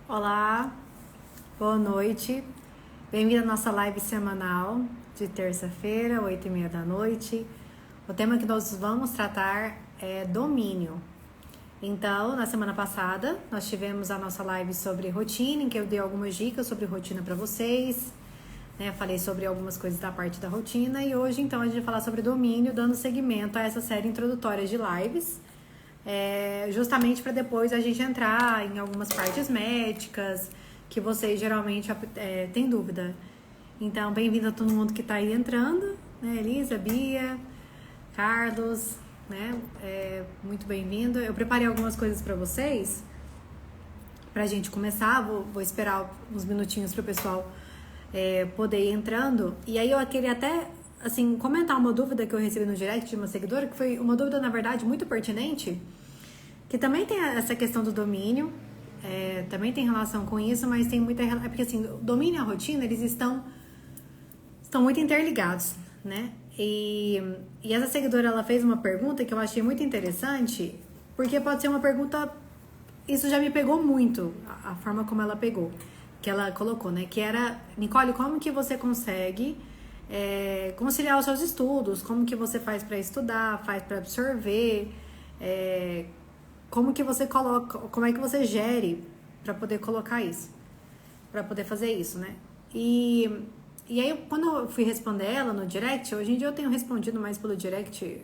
Olá, boa noite. Bem-vindo à nossa live semanal de terça-feira, 8h30 da noite. O tema que nós vamos tratar é domínio. Então, na semana passada, nós tivemos a nossa live sobre rotina, em que eu dei algumas dicas sobre rotina para vocês, né? Falei sobre algumas coisas da parte da rotina e hoje, então, a gente vai falar sobre domínio, dando seguimento a essa série introdutória de lives. Justamente para depois a gente entrar em algumas partes médicas que vocês geralmente têm dúvida. Então, bem-vindo a todo mundo que está aí entrando, né? Elisa, Bia, Carlos, né? Muito bem-vindo. Eu preparei algumas coisas para vocês, para a gente começar. Vou esperar uns minutinhos para o pessoal poder ir entrando. E aí eu queria até assim, comentar uma dúvida que eu recebi no direct de uma seguidora, que foi uma dúvida, na verdade, muito pertinente, que também tem essa questão do domínio, também tem relação com isso, mas tem muita relação, porque assim, o domínio e a rotina, eles estão muito interligados, né? E essa seguidora, ela fez uma pergunta que eu achei muito interessante, porque pode ser uma pergunta, isso já me pegou muito, a forma como ela pegou, que ela colocou, né? Que era, Nicole, como que você consegue conciliar os seus estudos, como que você faz para estudar, faz para absorver, como que você coloca, como é que você gere para poder colocar isso, para poder fazer isso, né? E aí, quando eu fui responder ela no direct, hoje em dia eu tenho respondido mais pelo direct,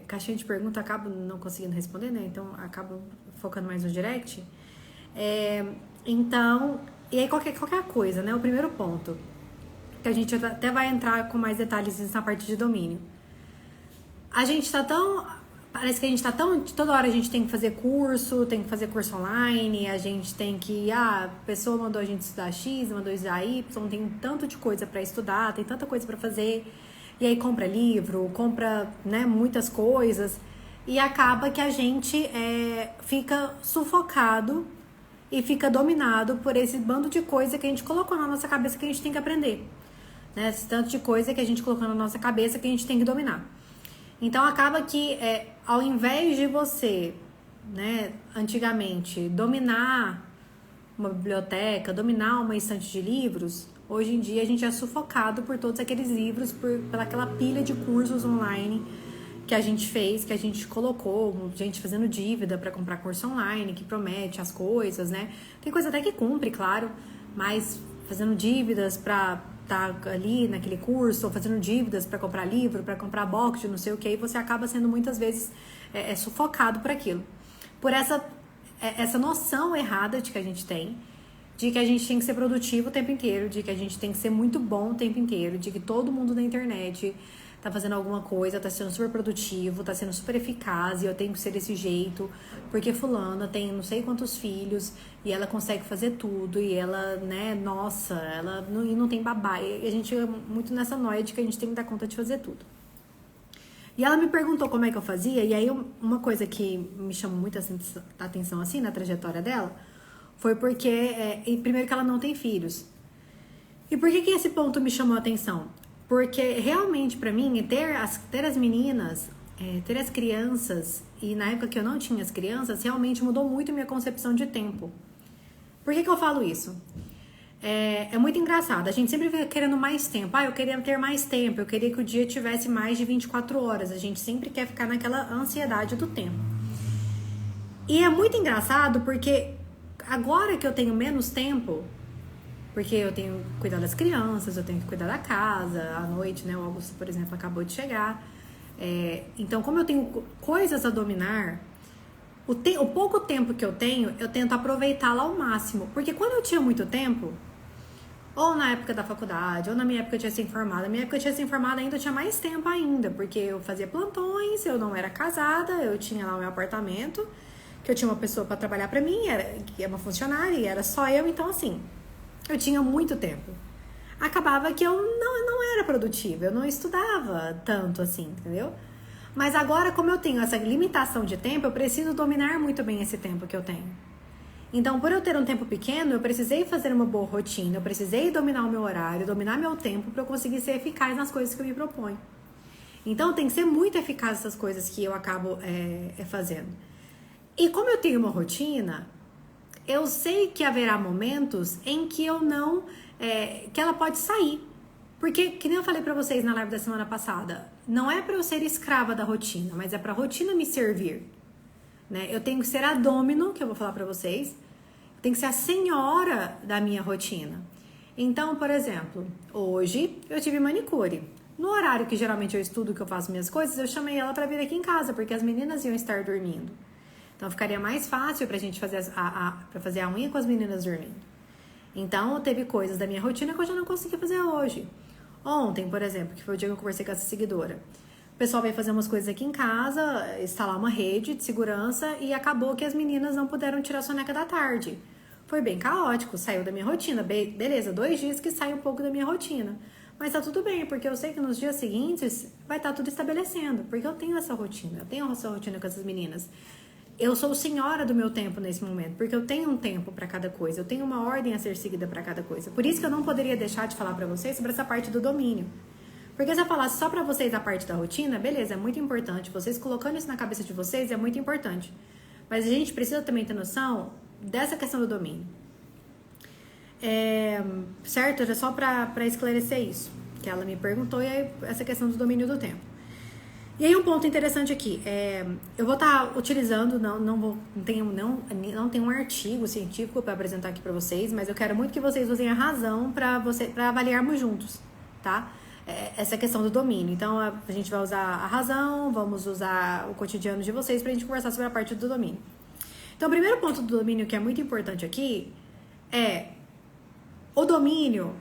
caixinha de pergunta, acabo não conseguindo responder, né? Então, acabo focando mais no direct. Então, e aí qualquer coisa, né? O primeiro ponto, que a gente até vai entrar com mais detalhes na parte de domínio. A gente tá tão... Parece que a gente tá tão... Toda hora a gente tem que fazer curso, tem que fazer curso online, a gente tem que... a pessoa mandou a gente estudar X, mandou estudar Y, tem tanto de coisa pra estudar, tem tanta coisa pra fazer. E aí compra livro, compra, né, muitas coisas. E acaba que a gente fica sufocado e fica dominado por esse bando de coisa que a gente colocou na nossa cabeça que a gente tem que aprender. Né? Esse tanto de coisa que a gente colocou na nossa cabeça que a gente tem que dominar. Então, acaba que, ao invés de você, né, antigamente, dominar uma biblioteca, dominar uma estante de livros, hoje em dia a gente é sufocado por todos aqueles livros, pelaquela pilha de cursos online que a gente fez, que a gente colocou, gente fazendo dívida para comprar curso online, que promete as coisas, né? Tem coisa até que cumpre, claro, mas fazendo dívidas para tá ali naquele curso, ou fazendo dívidas para comprar livro, para comprar box, não sei o que, aí você acaba sendo muitas vezes sufocado por aquilo. Por essa noção errada de que a gente tem, de que a gente tem que ser produtivo o tempo inteiro, de que a gente tem que ser muito bom o tempo inteiro, de que todo mundo na internet tá fazendo alguma coisa, tá sendo super produtivo, tá sendo super eficaz e eu tenho que ser desse jeito, porque fulana tem não sei quantos filhos e ela consegue fazer tudo e ela, né, nossa, ela não tem babá. E a gente é muito nessa noia de que a gente tem que dar conta de fazer tudo. E ela me perguntou como é que eu fazia, e aí uma coisa que me chamou muito a atenção assim na trajetória dela foi porque, primeiro que ela não tem filhos. E por que esse ponto me chamou a atenção? Porque realmente pra mim, ter as meninas, ter as crianças, e na época que eu não tinha as crianças, realmente mudou muito a minha concepção de tempo. Por que eu falo isso? É muito engraçado, a gente sempre fica querendo mais tempo. Eu queria ter mais tempo, eu queria que o dia tivesse mais de 24 horas. A gente sempre quer ficar naquela ansiedade do tempo. E é muito engraçado porque agora que eu tenho menos tempo, porque eu tenho que cuidar das crianças, eu tenho que cuidar da casa, à noite, né? O Augusto, por exemplo, acabou de chegar. Então, como eu tenho coisas a dominar, o pouco tempo que eu tenho, eu tento aproveitá-lo ao máximo. Porque quando eu tinha muito tempo, ou na época da faculdade, ou na minha época eu tinha se informado. Na minha época eu tinha se informado ainda, eu tinha mais tempo ainda, porque eu fazia plantões, eu não era casada, eu tinha lá o meu apartamento, que eu tinha uma pessoa para trabalhar para mim, que é uma funcionária, e era só eu, então assim, eu tinha muito tempo. Acabava que eu não era produtiva, eu não estudava tanto assim, entendeu? Mas agora, como eu tenho essa limitação de tempo, eu preciso dominar muito bem esse tempo que eu tenho. Então, por eu ter um tempo pequeno, eu precisei fazer uma boa rotina, eu precisei dominar o meu horário, dominar meu tempo para eu conseguir ser eficaz nas coisas que eu me proponho. Então, tem que ser muito eficaz essas coisas que eu acabo fazendo. E como eu tenho uma rotina, eu sei que haverá momentos em que eu não, que ela pode sair. Porque, que nem eu falei pra vocês na live da semana passada, não é pra eu ser escrava da rotina, mas é pra rotina me servir, né? Eu tenho que ser a domino, que eu vou falar pra vocês, tem que ser a senhora da minha rotina. Então, por exemplo, hoje eu tive manicure. No horário que geralmente eu estudo, que eu faço minhas coisas, eu chamei ela pra vir aqui em casa, porque as meninas iam estar dormindo. Então, ficaria mais fácil pra gente fazer pra fazer a unha com as meninas dormindo. Então, teve coisas da minha rotina que eu já não consegui fazer hoje. Ontem, por exemplo, que foi o dia que eu conversei com essa seguidora. O pessoal veio fazer umas coisas aqui em casa, instalar uma rede de segurança e acabou que as meninas não puderam tirar a soneca da tarde. Foi bem caótico, saiu da minha rotina. Beleza, 2 dias que sai um pouco da minha rotina. Mas tá tudo bem, porque eu sei que nos dias seguintes vai estar tudo estabelecendo. Porque eu tenho essa rotina, eu tenho essa rotina com essas meninas. Eu sou senhora do meu tempo nesse momento, porque eu tenho um tempo para cada coisa, eu tenho uma ordem a ser seguida para cada coisa. Por isso que eu não poderia deixar de falar para vocês sobre essa parte do domínio. Porque se eu falasse só para vocês a parte da rotina, beleza, é muito importante. Vocês colocando isso na cabeça de vocês é muito importante. Mas a gente precisa também ter noção dessa questão do domínio. Certo? Era só para esclarecer isso. Que ela me perguntou, e aí essa questão do domínio do tempo. E aí um ponto interessante aqui, eu vou estar utilizando, não tem um artigo científico para apresentar aqui para vocês, mas eu quero muito que vocês usem a razão para avaliarmos juntos, tá? Essa questão do domínio. Então a gente vai usar a razão, vamos usar o cotidiano de vocês para a gente conversar sobre a parte do domínio. Então o primeiro ponto do domínio que é muito importante aqui é o domínio.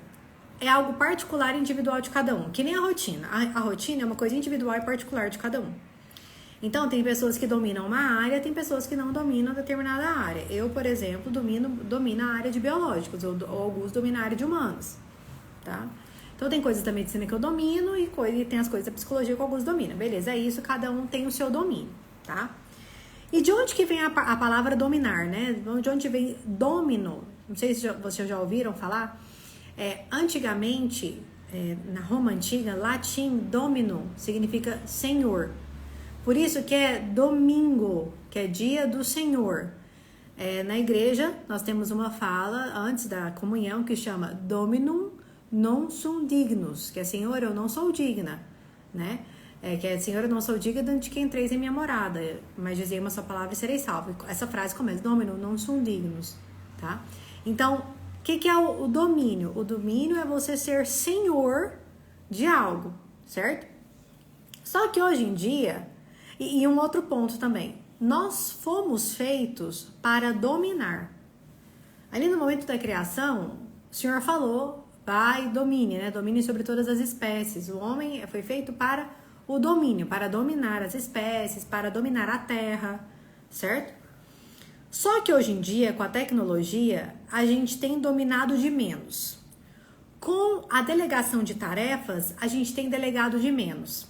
É algo particular e individual de cada um, que nem a rotina. A rotina é uma coisa individual e particular de cada um. Então, tem pessoas que dominam uma área, tem pessoas que não dominam determinada área. Eu, por exemplo, domino a área de biológicos, ou alguns dominam a área de humanos, tá? Então, tem coisas da medicina que eu domino e tem as coisas da psicologia que alguns dominam. Beleza, é isso, cada um tem o seu domínio, tá? E de onde que vem a palavra dominar, né? De onde vem domino? Não sei se vocês já ouviram falar. Antigamente, na Roma Antiga, latim domino significa senhor. Por isso que é domingo, que é dia do Senhor. Na igreja, nós temos uma fala antes da comunhão que chama Dominum non sum dignus, que é Senhor, eu não sou digna, né? Que é Senhor, eu não sou digna de que entreis em minha morada, mas dizei uma só palavra e serei salvo. Essa frase começa, Dominum non sum dignus, tá? Então, o que é o domínio? O domínio é você ser senhor de algo, certo? Só que hoje em dia, e um outro ponto também, nós fomos feitos para dominar. Ali no momento da criação, o Senhor falou, vai, domine, né? Domine sobre todas as espécies. O homem foi feito para o domínio, para dominar as espécies, para dominar a terra, certo? Só que hoje em dia, com a tecnologia, a gente tem dominado de menos. Com a delegação de tarefas, a gente tem delegado de menos.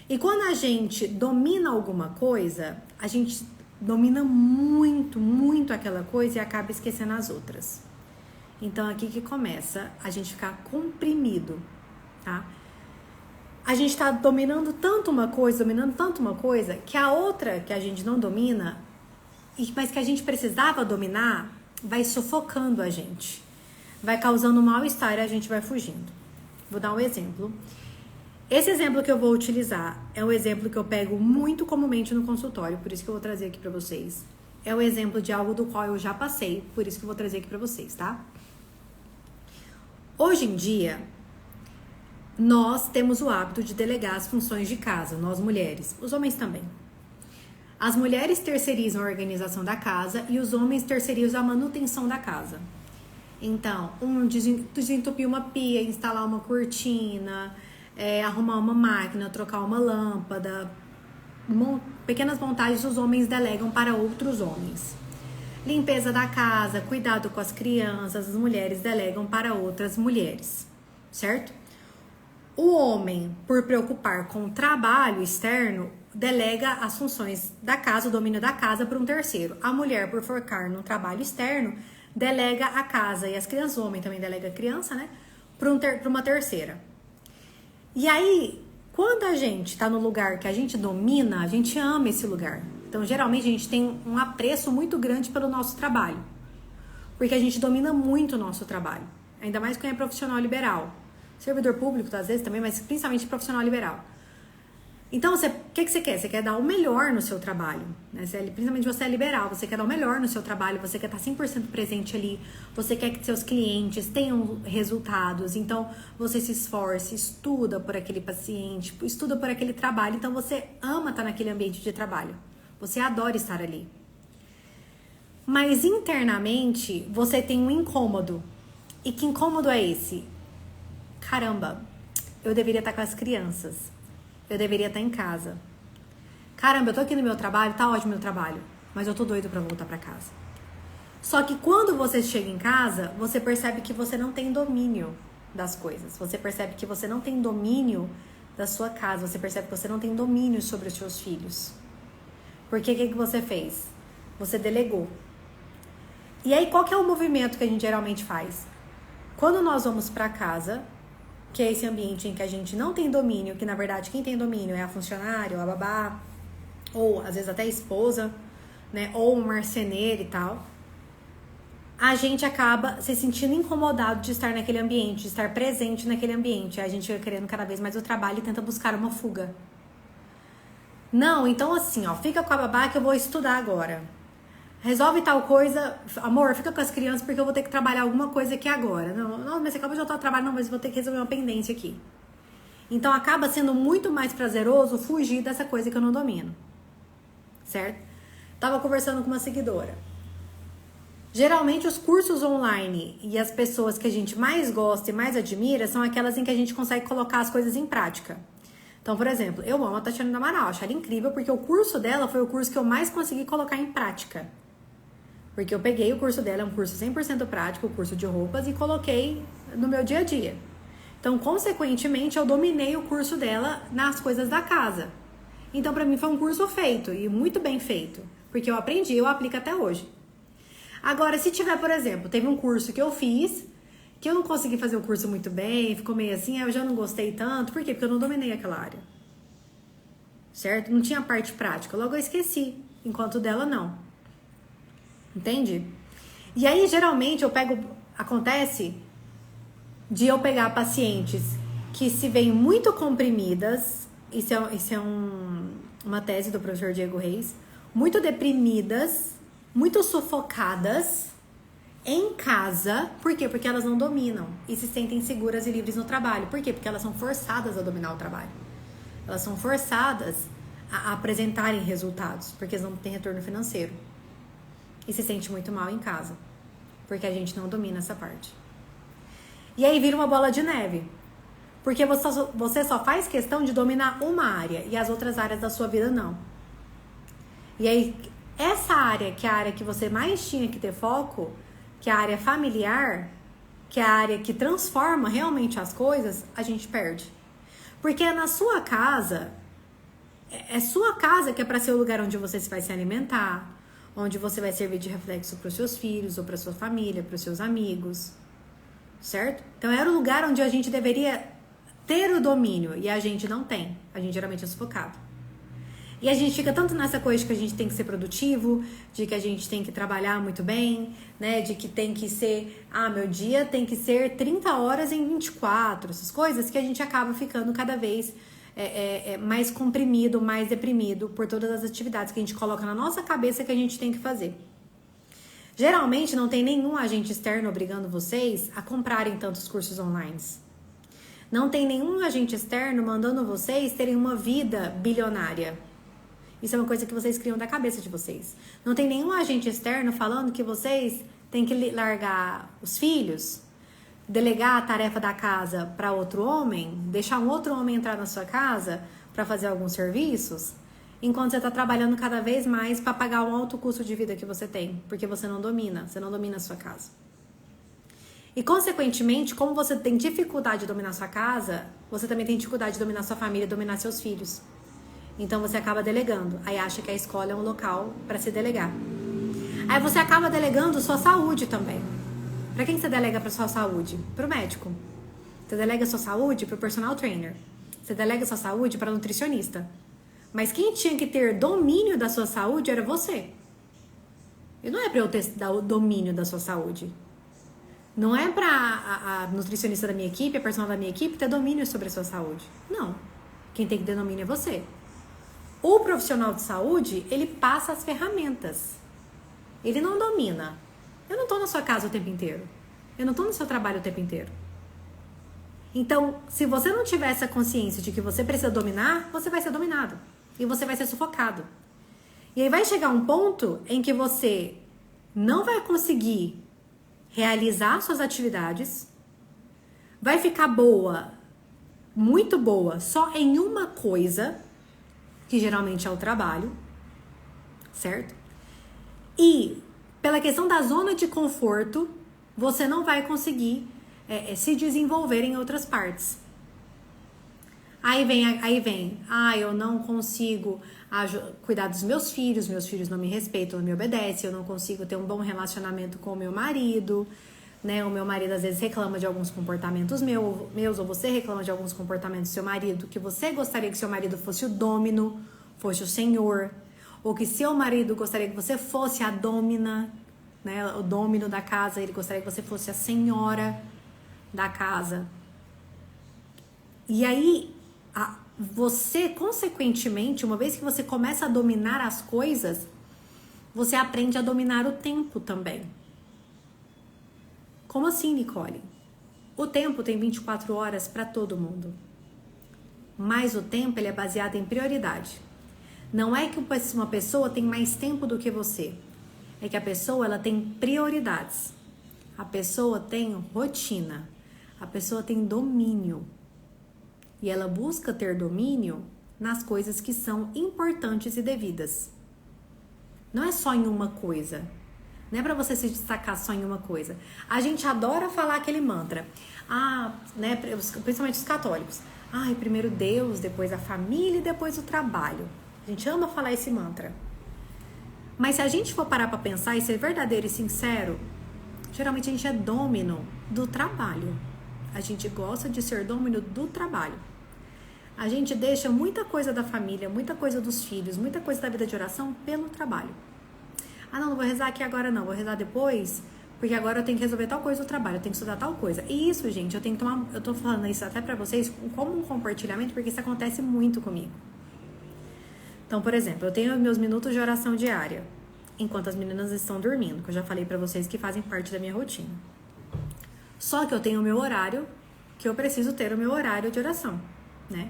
E quando a gente domina alguma coisa, a gente domina muito, muito aquela coisa e acaba esquecendo as outras. Então, aqui que começa a gente ficar comprimido, tá? A gente tá dominando tanto uma coisa, que a outra que a gente não domina, mas que a gente precisava dominar, vai sufocando a gente. Vai causando mal-estar e a gente vai fugindo. Vou dar um exemplo. Esse exemplo que eu vou utilizar é um exemplo que eu pego muito comumente no consultório, por isso que eu vou trazer aqui pra vocês. É um exemplo de algo do qual eu já passei, por isso que eu vou trazer aqui pra vocês, tá? Hoje em dia, nós temos o hábito de delegar as funções de casa, nós mulheres, os homens também. As mulheres terceirizam a organização da casa e os homens terceirizam a manutenção da casa. Então, desentupir uma pia, instalar uma cortina, arrumar uma máquina, trocar uma lâmpada. Pequenas montagens os homens delegam para outros homens. Limpeza da casa, cuidado com as crianças, as mulheres delegam para outras mulheres, certo? O homem, por preocupar com o trabalho externo, delega as funções da casa, o domínio da casa para um terceiro. A mulher, por focar no trabalho externo, delega a casa e as crianças, o homem também delega a criança, né? Para uma terceira. E aí, quando a gente está no lugar que a gente domina, a gente ama esse lugar. Então, geralmente, a gente tem um apreço muito grande pelo nosso trabalho. Porque a gente domina muito o nosso trabalho. Ainda mais quem é profissional liberal. Servidor público, às vezes, também, mas principalmente profissional liberal. Então, o que você quer? Você quer dar o melhor no seu trabalho, né? Principalmente você é liberal, você quer dar o melhor no seu trabalho, você quer estar 100% presente ali, você quer que seus clientes tenham resultados, então você se esforce, estuda por aquele paciente, estuda por aquele trabalho, então você ama estar naquele ambiente de trabalho, você adora estar ali. Mas internamente, você tem um incômodo. E que incômodo é esse? Caramba, eu deveria estar com as crianças. Eu deveria estar em casa. Caramba, eu tô aqui no meu trabalho, tá ótimo meu trabalho, mas eu tô doido pra voltar pra casa. Só que quando você chega em casa, você percebe que você não tem domínio das coisas. Você percebe que você não tem domínio da sua casa. Você percebe que você não tem domínio sobre os seus filhos. Porque o que você fez? Você delegou. E aí, qual que é o movimento que a gente geralmente faz? Quando nós vamos pra casa, que é esse ambiente em que a gente não tem domínio, que na verdade quem tem domínio é a funcionária, ou a babá, ou às vezes até a esposa, né, ou um marceneiro e tal, a gente acaba se sentindo incomodado de estar naquele ambiente, de estar presente naquele ambiente. A gente fica querendo cada vez mais o trabalho e tenta buscar uma fuga. Não, então assim, ó, fica com a babá que eu vou estudar agora. Resolve tal coisa, amor, fica com as crianças porque eu vou ter que trabalhar alguma coisa aqui agora. Não, mas você acabou de voltar ao trabalho, não, mas eu vou ter que resolver uma pendência aqui. Então acaba sendo muito mais prazeroso fugir dessa coisa que eu não domino. Certo? Tava conversando com uma seguidora. Geralmente os cursos online e as pessoas que a gente mais gosta e mais admira são aquelas em que a gente consegue colocar as coisas em prática. Então, por exemplo, eu amo a Tatiana do Amaral, acho ela incrível porque o curso dela foi o curso que eu mais consegui colocar em prática. Porque eu peguei o curso dela, é um curso 100% prático, o curso de roupas, e coloquei no meu dia a dia. Então, consequentemente, eu dominei o curso dela nas coisas da casa. Então, pra mim, foi um curso feito, e muito bem feito. Porque eu aprendi, eu aplico até hoje. Agora, se tiver, por exemplo, teve um curso que eu fiz, que eu não consegui fazer o curso muito bem, ficou meio assim, eu já não gostei tanto. Por quê? Porque eu não dominei aquela área. Certo? Não tinha parte prática. Logo eu esqueci, enquanto dela não. Entende? E aí, geralmente, acontece de eu pegar pacientes que se veem muito comprimidas, isso é uma tese do professor Diego Reis, muito deprimidas, muito sufocadas em casa. Por quê? Porque elas não dominam e se sentem seguras e livres no trabalho. Por quê? Porque elas são forçadas a dominar o trabalho. Elas são forçadas a apresentarem resultados, porque eles não têm retorno financeiro. E se sente muito mal em casa, porque a gente não domina essa parte. E aí vira uma bola de neve, porque você só faz questão de dominar uma área e as outras áreas da sua vida não. E aí, essa área, que é a área que você mais tinha que ter foco, que é a área familiar, que é a área que transforma realmente as coisas, a gente perde. Porque é na sua casa, é sua casa que é para ser o lugar onde você vai se alimentar, onde você vai servir de reflexo para os seus filhos, ou para sua família, para os seus amigos, certo? Então era o lugar onde a gente deveria ter o domínio, e a gente não tem, a gente geralmente é sufocado. E a gente fica tanto nessa coisa de que a gente tem que ser produtivo, de que a gente tem que trabalhar muito bem, né? De que tem que ser, meu dia tem que ser 30 horas em 24, essas coisas que a gente acaba ficando cada vez mais comprimido, mais deprimido por todas as atividades que a gente coloca na nossa cabeça que a gente tem que fazer. Geralmente não tem nenhum agente externo obrigando vocês a comprarem tantos cursos online. Não tem nenhum agente externo mandando vocês terem uma vida bilionária. Isso é uma coisa que vocês criam da cabeça de vocês. Não tem nenhum agente externo falando que vocês têm que largar os filhos, delegar a tarefa da casa para outro homem, deixar um outro homem entrar na sua casa para fazer alguns serviços, enquanto você está trabalhando cada vez mais para pagar um alto custo de vida que você tem, porque você não domina a sua casa. E, consequentemente, como você tem dificuldade de dominar a sua casa, você também tem dificuldade de dominar a sua família, dominar seus filhos. Então, você acaba delegando. Aí acha que a escola é um local para se delegar. Aí você acaba delegando sua saúde também. Para quem você delega para sua saúde? Para o médico. Você delega sua saúde para o personal trainer. Você delega sua saúde para nutricionista. Mas quem tinha que ter domínio da sua saúde era você. E não é para eu dar o domínio da sua saúde. Não é para a nutricionista da minha equipe, a personal da minha equipe, ter domínio sobre a sua saúde. Não. Quem tem que ter domínio é você. O profissional de saúde, ele passa as ferramentas. Ele não domina. Eu não estou na sua casa o tempo inteiro. Eu não estou no seu trabalho o tempo inteiro. Então, se você não tiver essa consciência de que você precisa dominar, você vai ser dominado. E você vai ser sufocado. E aí vai chegar um ponto em que você não vai conseguir realizar suas atividades, vai ficar boa, muito boa, só em uma coisa, que geralmente é o trabalho, certo? E pela questão da zona de conforto, você não vai conseguir se desenvolver em outras partes. Aí vem, eu não consigo cuidar dos meus filhos não me respeitam, não me obedecem, eu não consigo ter um bom relacionamento com o meu marido, né? O meu marido às vezes reclama de alguns comportamentos meus, ou você reclama de alguns comportamentos do seu marido, que você gostaria que seu marido fosse o dômino, fosse o senhor, ou que seu marido gostaria que você fosse a dômina, né? O dômino da casa, ele gostaria que você fosse a senhora da casa. E aí, você, consequentemente, uma vez que você começa a dominar as coisas, você aprende a dominar o tempo também. Como assim, Nicole? O tempo tem 24 horas para todo mundo. Mas o tempo ele é baseado em prioridade. Não é que uma pessoa tem mais tempo do que você. É que a pessoa ela tem prioridades. A pessoa tem rotina. A pessoa tem domínio. E ela busca ter domínio nas coisas que são importantes e devidas. Não é só em uma coisa. Não é para você se destacar só em uma coisa. A gente adora falar aquele mantra. Né, principalmente os católicos. Primeiro Deus, depois a família e depois o trabalho. A gente ama falar esse mantra. Mas se a gente for parar para pensar e ser verdadeiro e sincero, geralmente a gente é dômino do trabalho. A gente gosta de ser dômino do trabalho. A gente deixa muita coisa da família, muita coisa dos filhos, muita coisa da vida de oração pelo trabalho. Não vou rezar aqui agora não, vou rezar depois, porque agora eu tenho que resolver tal coisa do trabalho, eu tenho que estudar tal coisa. E isso, gente, eu tô falando isso até pra vocês como um compartilhamento, porque isso acontece muito comigo. Então, por exemplo, eu tenho meus minutos de oração diária, enquanto as meninas estão dormindo, que eu já falei pra vocês que fazem parte da minha rotina. Só que eu tenho o meu horário, que eu preciso ter o meu horário de oração, né?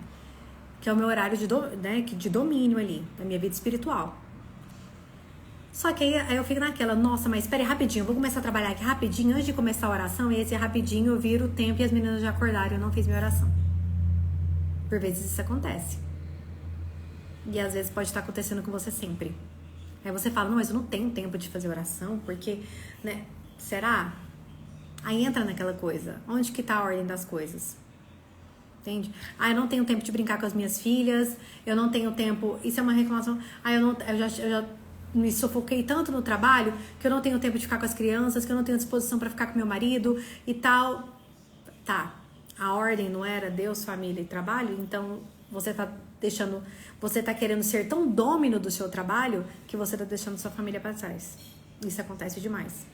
Que é o meu horário de domínio ali, da minha vida espiritual. Só que aí eu fico naquela, nossa, mas espere rapidinho, eu vou começar a trabalhar aqui rapidinho, antes de começar a oração, e esse rapidinho eu viro o tempo e as meninas já acordaram e eu não fiz minha oração. Por vezes isso acontece. E às vezes pode estar acontecendo com você sempre. Aí você fala, não, mas eu não tenho tempo de fazer oração, porque, né, será? Aí entra naquela coisa, onde que tá a ordem das coisas? Entende? Eu não tenho tempo de brincar com as minhas filhas, eu não tenho tempo, isso é uma reclamação, eu já me sufoquei tanto no trabalho, que eu não tenho tempo de ficar com as crianças, que eu não tenho disposição para ficar com meu marido e tal. Tá, a ordem não era Deus, família e trabalho, então você tá querendo ser tão dômino do seu trabalho, que você tá deixando sua família para trás. Isso acontece demais.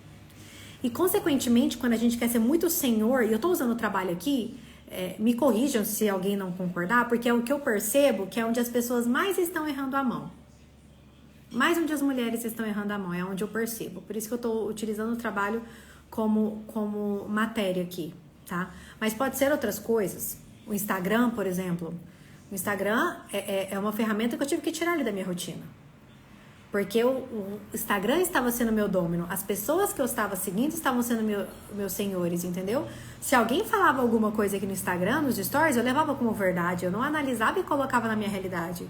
E, consequentemente, quando a gente quer ser muito senhor, e eu tô usando o trabalho aqui, me corrijam se alguém não concordar, porque é o que eu percebo que é onde as pessoas mais estão errando a mão. Mais onde as mulheres estão errando a mão, é onde eu percebo. Por isso que eu tô utilizando o trabalho como matéria aqui, tá? Mas pode ser outras coisas. O Instagram, por exemplo. O Instagram é uma ferramenta que eu tive que tirar ali da minha rotina. Porque o Instagram estava sendo meu dômino. As pessoas que eu estava seguindo estavam sendo meus senhores, entendeu? Se alguém falava alguma coisa aqui no Instagram, nos stories, eu levava como verdade. Eu não analisava e colocava na minha realidade.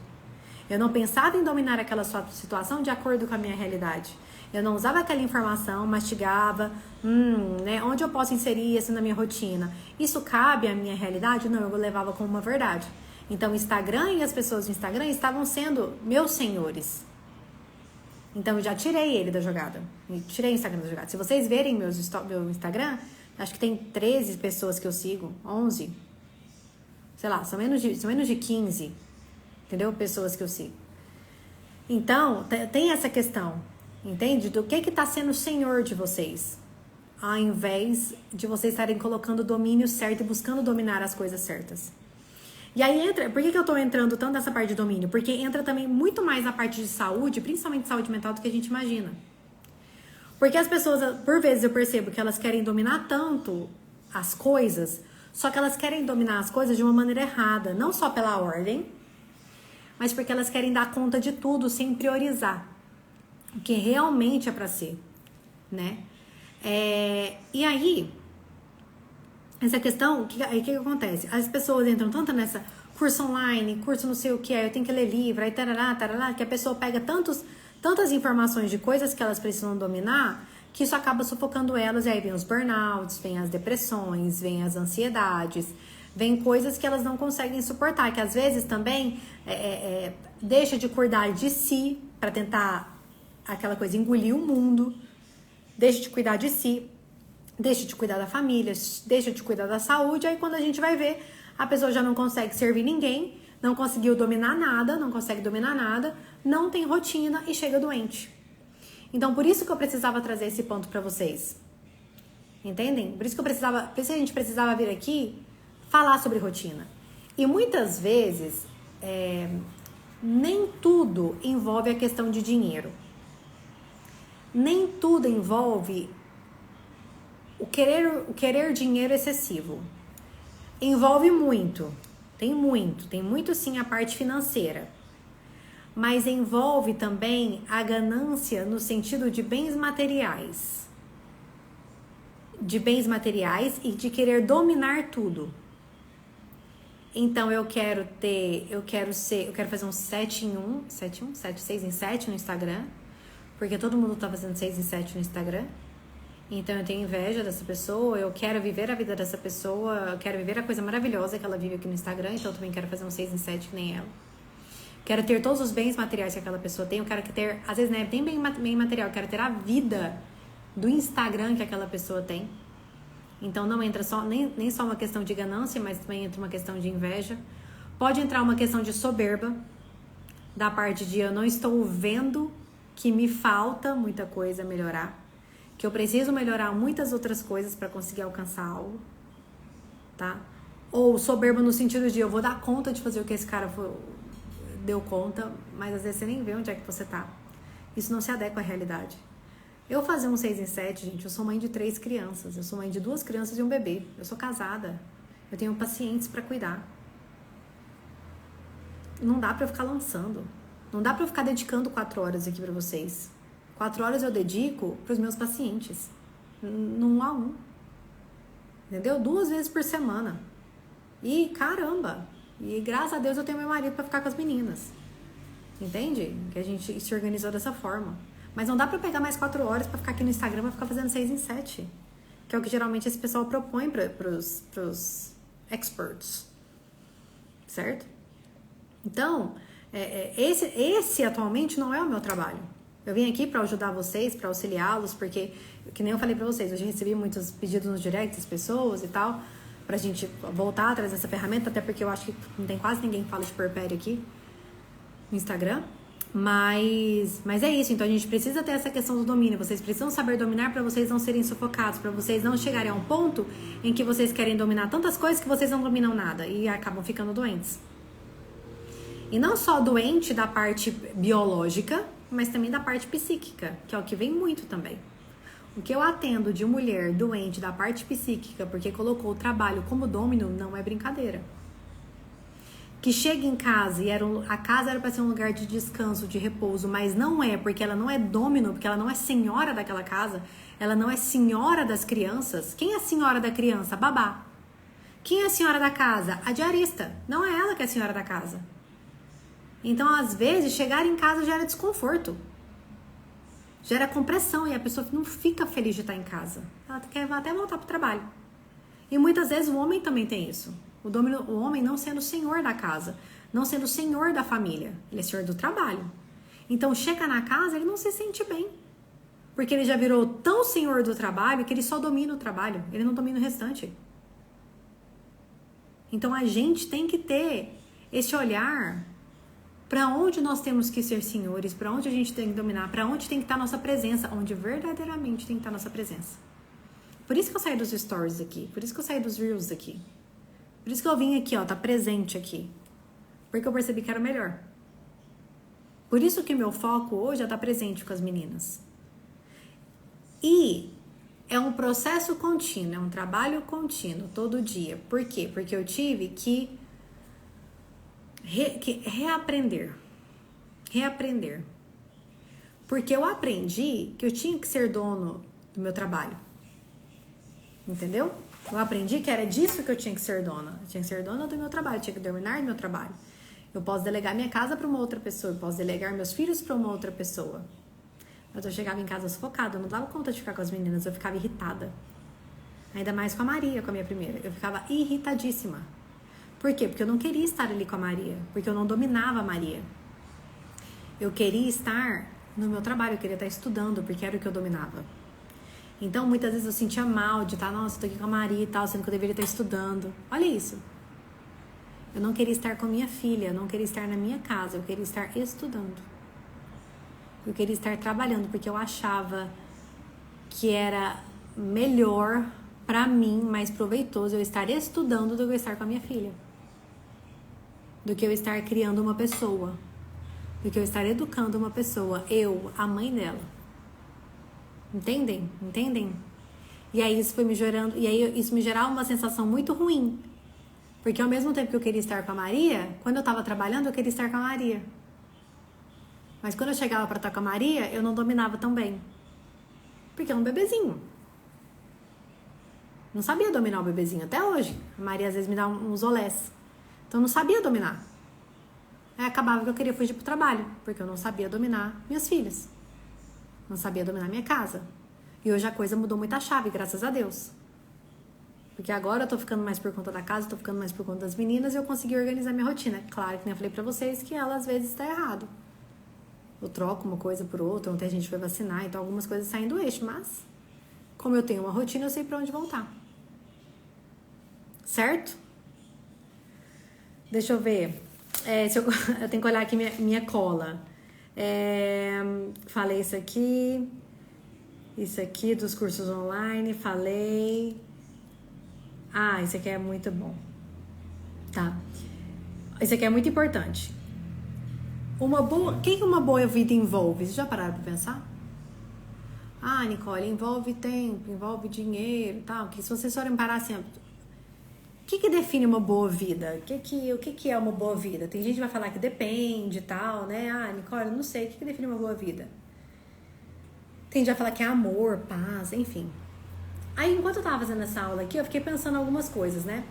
Eu não pensava em dominar aquela situação de acordo com a minha realidade. Eu não usava aquela informação, mastigava, né? Onde eu posso inserir isso na minha rotina? Isso cabe à minha realidade? Não, eu levava como uma verdade. Então, o Instagram e as pessoas do Instagram estavam sendo meus senhores. Então, eu já tirei ele da jogada. Tirei o Instagram da jogada. Se vocês verem meu Instagram, acho que tem 13 pessoas que eu sigo, 11. Sei lá, são menos de 15. Entendeu? Pessoas que eu sigo. Então, tem essa questão. Entende? Do que tá sendo o senhor de vocês. Ao invés de vocês estarem colocando o domínio certo e buscando dominar as coisas certas. E aí entra, por que eu tô entrando tanto nessa parte de domínio? Porque entra também muito mais na parte de saúde, principalmente saúde mental, do que a gente imagina. Porque as pessoas, por vezes eu percebo que elas querem dominar tanto as coisas, só que elas querem dominar as coisas de uma maneira errada, não só pela ordem, mas porque elas querem dar conta de tudo sem priorizar o que realmente é pra ser, né? E aí, essa questão, o que acontece? As pessoas entram tanto nessa curso online, curso não sei o que, eu tenho que ler livro, aí tarará, que a pessoa pega tantas informações de coisas que elas precisam dominar, que isso acaba sufocando elas, e aí vem os burnouts, vem as depressões, vem as ansiedades, vem coisas que elas não conseguem suportar, que às vezes também deixa de cuidar de si, para tentar aquela coisa, engolir o mundo, deixa de cuidar de si, deixa de cuidar da família, deixa de cuidar da saúde, aí quando a gente vai ver, a pessoa já não consegue servir ninguém, não conseguiu dominar nada, não consegue dominar nada, não tem rotina e chega doente. Então, por isso que eu precisava trazer esse ponto pra vocês. Entendem? Por isso que a gente precisava vir aqui falar sobre rotina. E muitas vezes, nem tudo envolve a questão de dinheiro. Nem tudo envolve o querer dinheiro excessivo. Envolve muito. Tem muito sim a parte financeira. Mas envolve também a ganância no sentido de bens materiais. De bens materiais e de querer dominar tudo. Então eu quero fazer um 7 em 1, 6 em 7 no Instagram, porque todo mundo tá fazendo 6 em 7 no Instagram. Então eu tenho inveja dessa pessoa, eu quero viver a vida dessa pessoa, eu quero viver a coisa maravilhosa que ela vive aqui no Instagram, então eu também quero fazer um 6 em 7 que nem ela. Quero ter todos os bens materiais que aquela pessoa tem, eu quero ter, às vezes não é nem bem material, eu quero ter a vida do Instagram que aquela pessoa tem. Então não entra nem só uma questão de ganância, mas também entra uma questão de inveja. Pode entrar uma questão de soberba, da parte de eu não estou vendo que me falta muita coisa a melhorar, que eu preciso melhorar muitas outras coisas para conseguir alcançar algo, tá? Ou soberba no sentido de eu vou dar conta de fazer o que esse cara deu conta, mas às vezes você nem vê onde é que você tá. Isso não se adequa à realidade. Eu fazer um 6 em 7, gente, eu sou mãe de 3 crianças, eu sou mãe de 2 crianças e um bebê, eu sou casada, eu tenho pacientes para cuidar. Não dá pra eu ficar lançando, não dá pra eu ficar dedicando 4 horas aqui pra vocês. 4 horas eu dedico pros meus pacientes, num a um, entendeu? 2 vezes por semana. E caramba, e graças a Deus eu tenho meu marido pra ficar com as meninas, entende? Que a gente se organizou dessa forma. Mas não dá pra pegar mais 4 horas pra ficar aqui no Instagram pra ficar fazendo 6 em 7. Que é o que geralmente esse pessoal propõe pros experts. Certo? Então, esse atualmente não é o meu trabalho. Eu vim aqui pra ajudar vocês, pra auxiliá-los, porque, que nem eu falei pra vocês, eu já recebi muitos pedidos nos directs das pessoas e tal, pra gente voltar atrás dessa ferramenta, até porque eu acho que não tem quase ninguém que fala de puerpério aqui no Instagram. Mas é isso, então a gente precisa ter essa questão do domínio, vocês precisam saber dominar para vocês não serem sufocados, para vocês não chegarem a um ponto em que vocês querem dominar tantas coisas que vocês não dominam nada e acabam ficando doentes. E não só doente da parte biológica, mas também da parte psíquica, que é o que vem muito também. O que eu atendo de mulher doente da parte psíquica porque colocou o trabalho como domínio não é brincadeira. Que chega em casa e a casa era para ser um lugar de descanso, de repouso, mas não é, porque ela não é domínio, porque ela não é senhora daquela casa, ela não é senhora das crianças. Quem é a senhora da criança? Babá. Quem é a senhora da casa? A diarista. Não é ela que é a senhora da casa. Então, às vezes, chegar em casa gera desconforto, gera compressão e a pessoa não fica feliz de estar em casa. Ela quer até voltar pro trabalho. E muitas vezes o homem também tem isso. O homem não sendo senhor da casa, não sendo senhor da família, ele é senhor do trabalho. Então chega na casa, ele não se sente bem, porque ele já virou tão senhor do trabalho que ele só domina o trabalho, ele não domina o restante. Então a gente tem que ter esse olhar Para onde nós temos que ser senhores, para onde a gente tem que dominar, para onde tem que estar nossa presença, onde verdadeiramente tem que estar nossa presença. Por isso que eu saí dos stories aqui, por isso que eu saí dos reels aqui. Por isso que eu vim aqui, ó, tá presente aqui. Porque eu percebi que era o melhor. Por isso que meu foco hoje é estar presente com as meninas. E é um processo contínuo, é um trabalho contínuo, todo dia. Por quê? Porque eu tive que reaprender. Porque eu aprendi que eu tinha que ser dono do meu trabalho. Entendeu? Eu aprendi que era disso que eu tinha que ser dona. Eu tinha que ser dona do meu trabalho, eu tinha que dominar do meu trabalho. Eu posso delegar minha casa para uma outra pessoa, eu posso delegar meus filhos para uma outra pessoa. Mas eu chegava em casa sufocada, eu não dava conta de ficar com as meninas, eu ficava irritada. Ainda mais com a Maria, com a minha primeira. Eu ficava irritadíssima. Por quê? Porque eu não queria estar ali com a Maria, porque eu não dominava a Maria. Eu queria estar no meu trabalho, eu queria estar estudando, porque era o que eu dominava. Então, muitas vezes eu sentia mal de estar, nossa, eu tô aqui com a Maria e tal, sendo que eu deveria estar estudando. Olha isso. Eu não queria estar com a minha filha, eu não queria estar na minha casa, eu queria estar estudando. Eu queria estar trabalhando, porque eu achava que era melhor pra mim, mais proveitoso eu estar estudando do que eu estar com a minha filha. Do que eu estar criando uma pessoa. Do que eu estar educando uma pessoa. Eu, a mãe dela. Entendem? E aí isso foi me gerando, e aí isso me gerava uma sensação muito ruim. Porque ao mesmo tempo que eu queria estar com a Maria, quando eu tava trabalhando, eu queria estar com a Maria. Mas quando eu chegava pra estar com a Maria, eu não dominava tão bem. Porque é um bebezinho. Não sabia dominar o bebezinho até hoje. A Maria às vezes me dá uns olés. Então eu não sabia dominar. Aí acabava que eu queria fugir pro trabalho, porque eu não sabia dominar minhas filhas. Não sabia dominar minha casa. E hoje a coisa mudou muito a chave, graças a Deus. Porque agora eu tô ficando mais por conta da casa, tô ficando mais por conta das meninas e eu consegui organizar minha rotina. Claro que nem eu falei pra vocês que ela às vezes tá errado. Eu troco uma coisa por outra, ontem a gente foi vacinar, então algumas coisas saem do eixo, mas como eu tenho uma rotina, eu sei pra onde voltar. Certo? Deixa eu ver. Eu tenho que olhar aqui minha cola. Falei isso aqui dos cursos online, falei. Isso aqui é muito bom. Tá. Isso aqui é muito importante. O que uma boa vida envolve? Vocês já pararam pra pensar? Nicole, envolve tempo, envolve dinheiro e tal. Que se vocês forem parar assim, o que define uma boa vida? O que é uma boa vida? Tem gente que vai falar que depende e tal, né? Nicole, não sei. O que define uma boa vida? Tem gente que vai falar que é amor, paz, enfim. Aí, enquanto eu tava fazendo essa aula aqui, eu fiquei pensando algumas coisas, né?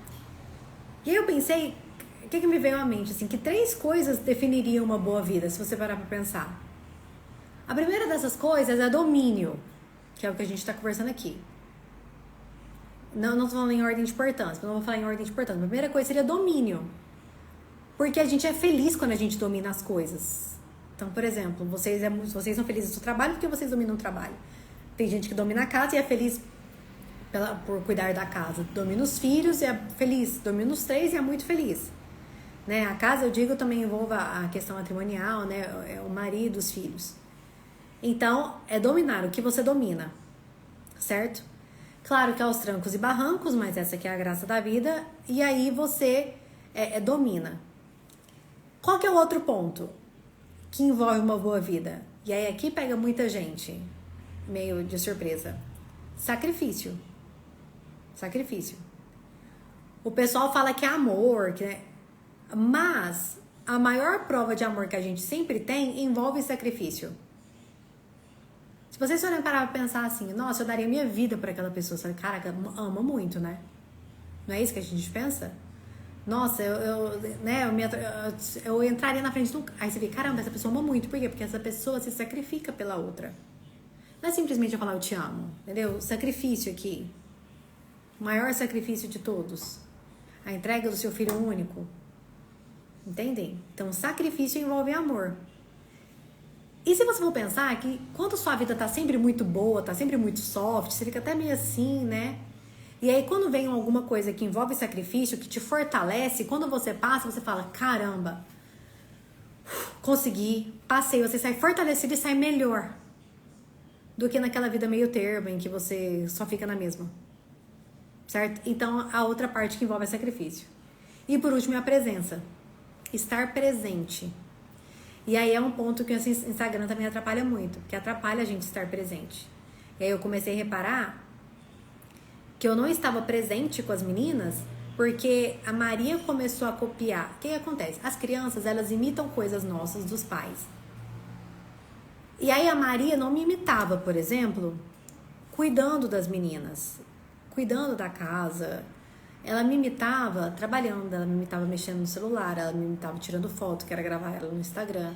E aí eu pensei, o que me veio à mente? Assim, que 3 coisas definiriam uma boa vida, se você parar pra pensar. A primeira dessas coisas é domínio, que é o que a gente tá conversando aqui. Não tô falando em ordem de importância, não vou falar em ordem de importância. A primeira coisa seria domínio. Porque a gente é feliz quando a gente domina as coisas. Então, por exemplo, vocês são felizes no seu trabalho porque vocês dominam o trabalho. Tem gente que domina a casa e é feliz por cuidar da casa. Domina os filhos e é feliz. Domina os 3 e é muito feliz. Né? A casa, eu digo, também envolve a questão matrimonial, né? É o marido, os filhos. Então, é dominar o que você domina. Certo? Claro que é aos trancos e barrancos, mas essa aqui é a graça da vida. E aí você domina. Qual que é o outro ponto que envolve uma boa vida? E aí aqui pega muita gente, meio de surpresa. Sacrifício. O pessoal fala que é amor, mas a maior prova de amor que a gente sempre tem envolve sacrifício. Se vocês forem parar pra pensar assim, nossa, eu daria minha vida por aquela pessoa, sabe? Caraca, ama muito, né? Não é isso que a gente pensa? Nossa, eu entraria na frente do... Aí você vê, caramba, essa pessoa ama muito. Por quê? Porque essa pessoa se sacrifica pela outra. Não é simplesmente eu falar eu te amo, entendeu? Sacrifício aqui. O maior sacrifício de todos. A entrega do seu filho único. Entendem? Então, sacrifício envolve amor. E se você for pensar que quando sua vida tá sempre muito boa, tá sempre muito soft, você fica até meio assim, né? E aí quando vem alguma coisa que envolve sacrifício, que te fortalece, quando você passa, você fala, caramba, consegui, passei, você sai fortalecido e sai melhor do que naquela vida meio termo em que você só fica na mesma, certo? Então, a outra parte que envolve é sacrifício. E por último é a presença, estar presente. E aí é um ponto que o Instagram também atrapalha muito, porque atrapalha a gente estar presente. E aí eu comecei a reparar que eu não estava presente com as meninas porque a Maria começou a copiar. O que acontece? As crianças, elas imitam coisas nossas dos pais. E aí a Maria não me imitava, por exemplo, cuidando das meninas, cuidando da casa. Ela me imitava trabalhando, ela me imitava mexendo no celular, ela me imitava tirando foto, que era gravar ela no Instagram.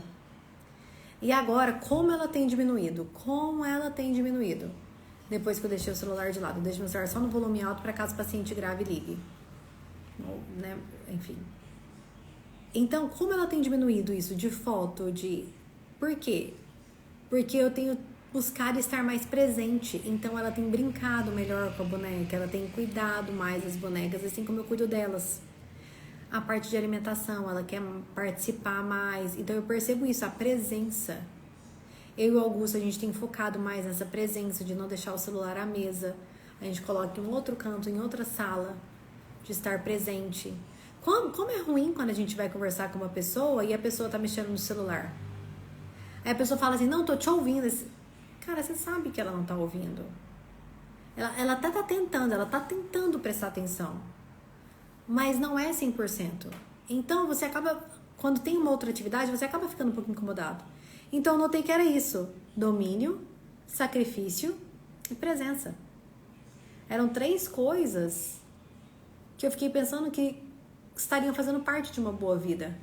E agora, como ela tem diminuído? Como ela tem diminuído? Depois que eu deixei o celular de lado, eu deixo meu celular só no volume alto para caso o paciente grave e ligue. Ou, né? Enfim. Então, como ela tem diminuído isso de foto, de... Por quê? Porque eu tenho buscado estar mais presente. Então, ela tem brincado melhor com a boneca, ela tem cuidado mais das bonecas, assim como eu cuido delas. A parte de alimentação, ela quer participar mais. Então, eu percebo isso, a presença. Eu e o Augusto, a gente tem focado mais nessa presença, de não deixar o celular à mesa. A gente coloca em um outro canto, em outra sala, de estar presente. Como é ruim quando a gente vai conversar com uma pessoa e a pessoa tá mexendo no celular. Aí a pessoa fala assim, não, tô te ouvindo. Cara, você sabe que ela não tá ouvindo. Ela até tá tentando prestar atenção. Mas não é 100%. Então, você acaba, quando tem uma outra atividade, você acaba ficando um pouco incomodado. Então, eu notei que era isso. Domínio, sacrifício e presença. Eram 3 coisas que eu fiquei pensando que estariam fazendo parte de uma boa vida.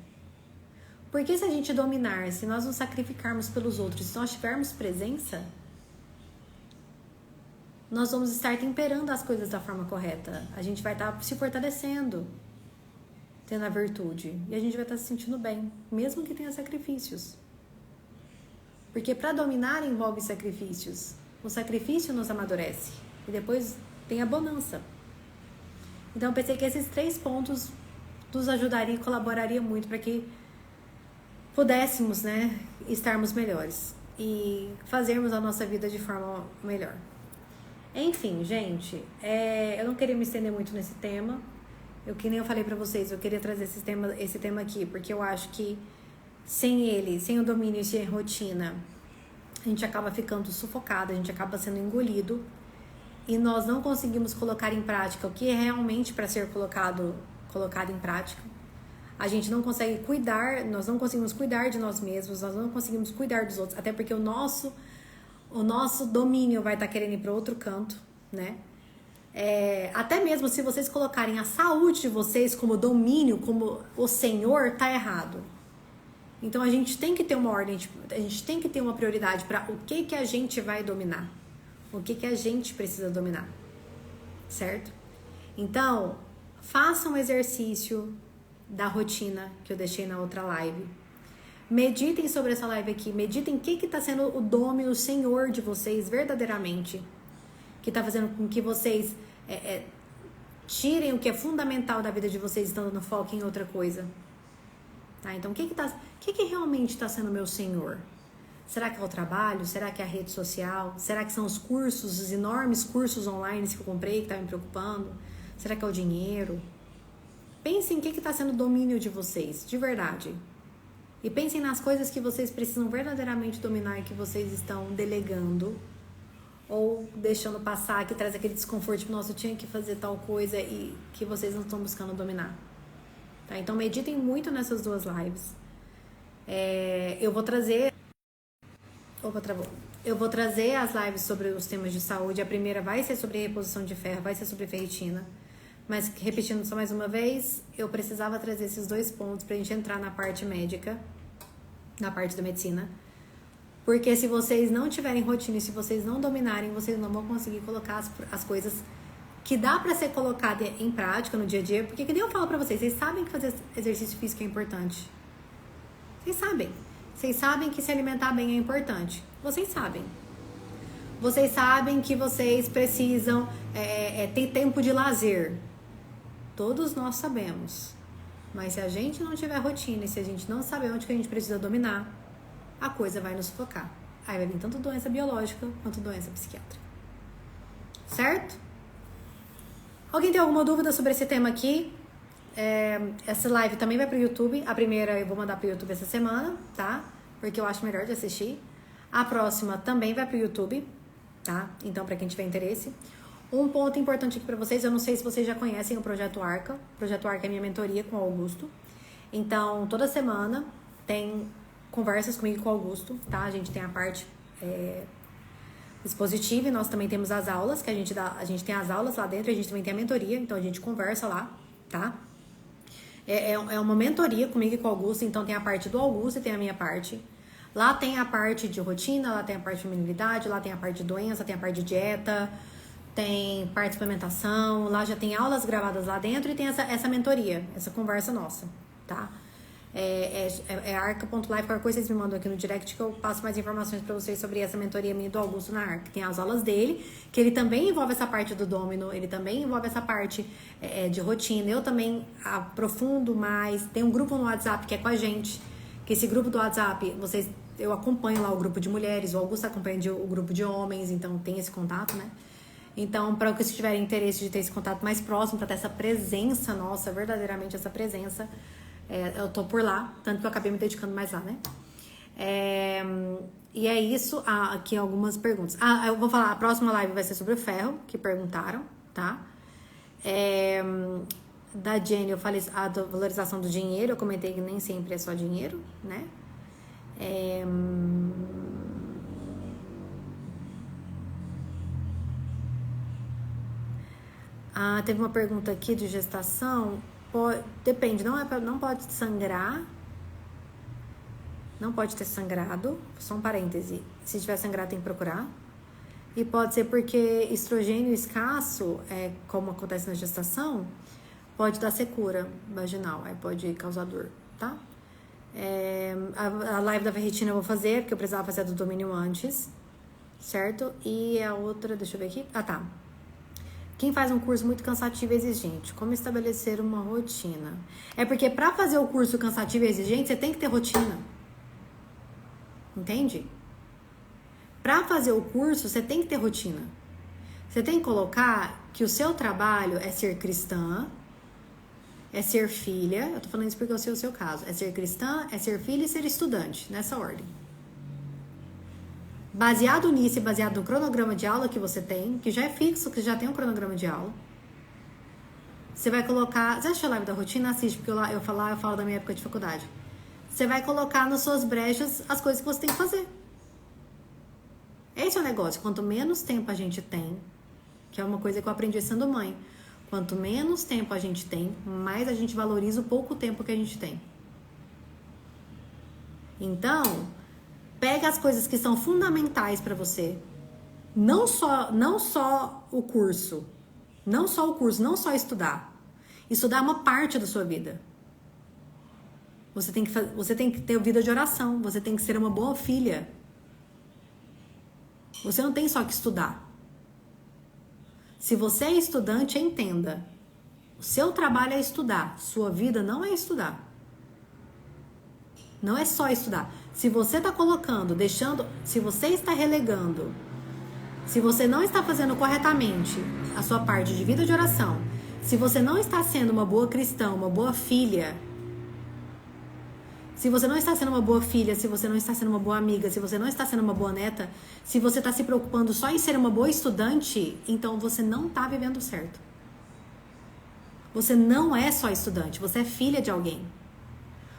Porque se a gente dominar, se nós nos sacrificarmos pelos outros, se nós tivermos presença, nós vamos estar temperando as coisas da forma correta. A gente vai estar se fortalecendo, tendo a virtude. E a gente vai estar se sentindo bem, mesmo que tenha sacrifícios. Porque para dominar envolve sacrifícios. O sacrifício nos amadurece. E depois tem a bonança. Então eu pensei que esses 3 pontos nos ajudaria e colaboraria muito para que pudéssemos, né, estarmos melhores. E fazermos a nossa vida de forma melhor. Enfim, gente, eu não queria me estender muito nesse tema. Que nem eu falei pra vocês, eu queria trazer esse tema aqui, porque eu acho que sem ele, sem o domínio e sem a rotina, a gente acaba ficando sufocado, a gente acaba sendo engolido e nós não conseguimos colocar em prática o que é realmente para ser colocado em prática. A gente não consegue cuidar, nós não conseguimos cuidar de nós mesmos, nós não conseguimos cuidar dos outros, até porque o nosso domínio vai estar querendo ir para outro canto, né? Até mesmo se vocês colocarem a saúde de vocês como domínio, como o Senhor, tá errado. Então a gente tem que ter uma ordem, a gente tem que ter uma prioridade para o que a gente vai dominar, o que a gente precisa dominar, certo? Então, façam um exercício da rotina que eu deixei na outra live. Meditem sobre essa live aqui, meditem o que está sendo o domínio, o Senhor de vocês verdadeiramente, que está fazendo com que vocês tirem o que é fundamental da vida de vocês, estando no foco em outra coisa. Tá? Então, o que realmente está sendo o meu Senhor? Será que é o trabalho? Será que é a rede social? Será que são os cursos, os enormes cursos online que eu comprei, que tá me preocupando? Será que é o dinheiro? Pensem em o que está sendo o domínio de vocês, de verdade. E pensem nas coisas que vocês precisam verdadeiramente dominar e que vocês estão delegando ou deixando passar, que traz aquele desconforto, tipo, nossa, eu tinha que fazer tal coisa e que vocês não estão buscando dominar. Tá? Então, meditem muito nessas 2 lives. Eu vou trazer... Opa, travou. Eu vou trazer as lives sobre os temas de saúde. A primeira vai ser sobre reposição de ferro, vai ser sobre ferritina. Mas, repetindo só mais uma vez, eu precisava trazer esses 2 pontos pra gente entrar na parte médica, na parte da medicina. Porque se vocês não tiverem rotina e se vocês não dominarem, vocês não vão conseguir colocar as coisas que dá pra ser colocada em prática no dia a dia. Porque, que nem eu falo pra vocês sabem que fazer exercício físico é importante. Vocês sabem. Vocês sabem que se alimentar bem é importante. Vocês sabem. Vocês sabem que vocês precisam ter tempo de lazer. Todos nós sabemos. Mas se a gente não tiver rotina e se a gente não saber onde que a gente precisa dominar, a coisa vai nos sufocar. Aí vai vir tanto doença biológica quanto doença psiquiátrica. Certo? Alguém tem alguma dúvida sobre esse tema aqui? Essa live também vai pro YouTube. A primeira eu vou mandar pro YouTube essa semana, tá? Porque eu acho melhor de assistir. A próxima também vai pro YouTube, tá? Então, pra quem tiver interesse. Um ponto importante aqui pra vocês, eu não sei se vocês já conhecem o Projeto Arca. O Projeto Arca é minha mentoria com o Augusto. Então, toda semana tem conversas comigo e com o Augusto, tá? A gente tem a parte expositiva e nós também temos as aulas que a gente dá. A gente tem as aulas lá dentro, a gente também tem a mentoria, então a gente conversa lá, tá? É uma mentoria comigo e com o Augusto, então tem a parte do Augusto e tem a minha parte. Lá tem a parte de rotina, lá tem a parte de feminilidade, lá tem a parte de doença, tem a parte de dieta, tem parte de suplementação, lá já tem aulas gravadas lá dentro e tem essa mentoria, essa conversa nossa, tá? Arca.live, qualquer coisa vocês me mandam aqui no direct que eu passo mais informações pra vocês sobre essa mentoria minha do Augusto na Arca. Tem as aulas dele, que ele também envolve essa parte do domínio, ele também envolve essa parte de rotina. Eu também aprofundo mais, tem um grupo no WhatsApp que é com a gente, que esse grupo do WhatsApp, eu acompanho lá o grupo de mulheres, o Augusto acompanha o grupo de homens, então tem esse contato, né? Então, para que vocês tiverem interesse de ter esse contato mais próximo, para ter essa presença nossa, verdadeiramente essa presença, eu tô por lá, tanto que eu acabei me dedicando mais lá, né? E é isso, aqui algumas perguntas. Eu vou falar, a próxima live vai ser sobre o ferro, que perguntaram, tá? Da Jenny, eu falei a valorização do dinheiro, eu comentei que nem sempre é só dinheiro, né? Teve uma pergunta aqui de gestação. Depende, não pode sangrar. Não pode ter sangrado. Só um parêntese. Se tiver sangrado, tem que procurar. E pode ser porque estrogênio escasso, como acontece na gestação, pode dar secura vaginal. Aí pode causar dor, tá? A live da ferritina eu vou fazer, porque eu precisava fazer a do domínio antes. Certo? E a outra, deixa eu ver aqui. Tá. Quem faz um curso muito cansativo e exigente, como estabelecer uma rotina? É porque para fazer o curso cansativo e exigente, você tem que ter rotina. Entende? Para fazer o curso, você tem que ter rotina. Você tem que colocar que o seu trabalho é ser cristã, é ser filha. Eu tô falando isso porque eu sei o seu caso. É ser cristã, é ser filha e ser estudante, nessa ordem. Baseado nisso e baseado no cronograma de aula que você tem, que já é fixo, que já tem um cronograma de aula, você vai colocar... Você assistiu a live da rotina? Assiste, porque eu falo da minha época de faculdade. Você vai colocar nas suas brechas as coisas que você tem que fazer. Esse é o negócio. Quanto menos tempo a gente tem, que é uma coisa que eu aprendi sendo mãe, quanto menos tempo a gente tem, mais a gente valoriza o pouco tempo que a gente tem. Então... Pega as coisas que são fundamentais para você. Não só o curso. Não só estudar. Estudar é uma parte da sua vida. Você tem que ter vida de oração. Você tem que ser uma boa filha. Você não tem só que estudar. Se você é estudante, entenda. O seu trabalho é estudar. Sua vida não é estudar. Não é só estudar. Se você está colocando, se você está relegando, se você não está fazendo corretamente a sua parte de vida de oração, se você não está sendo uma boa cristã, uma boa filha, se você não está sendo uma boa filha, se você não está sendo uma boa amiga, se você não está sendo uma boa neta, se você está se preocupando só em ser uma boa estudante, então você não está vivendo certo. Você não é só estudante, você é filha de alguém.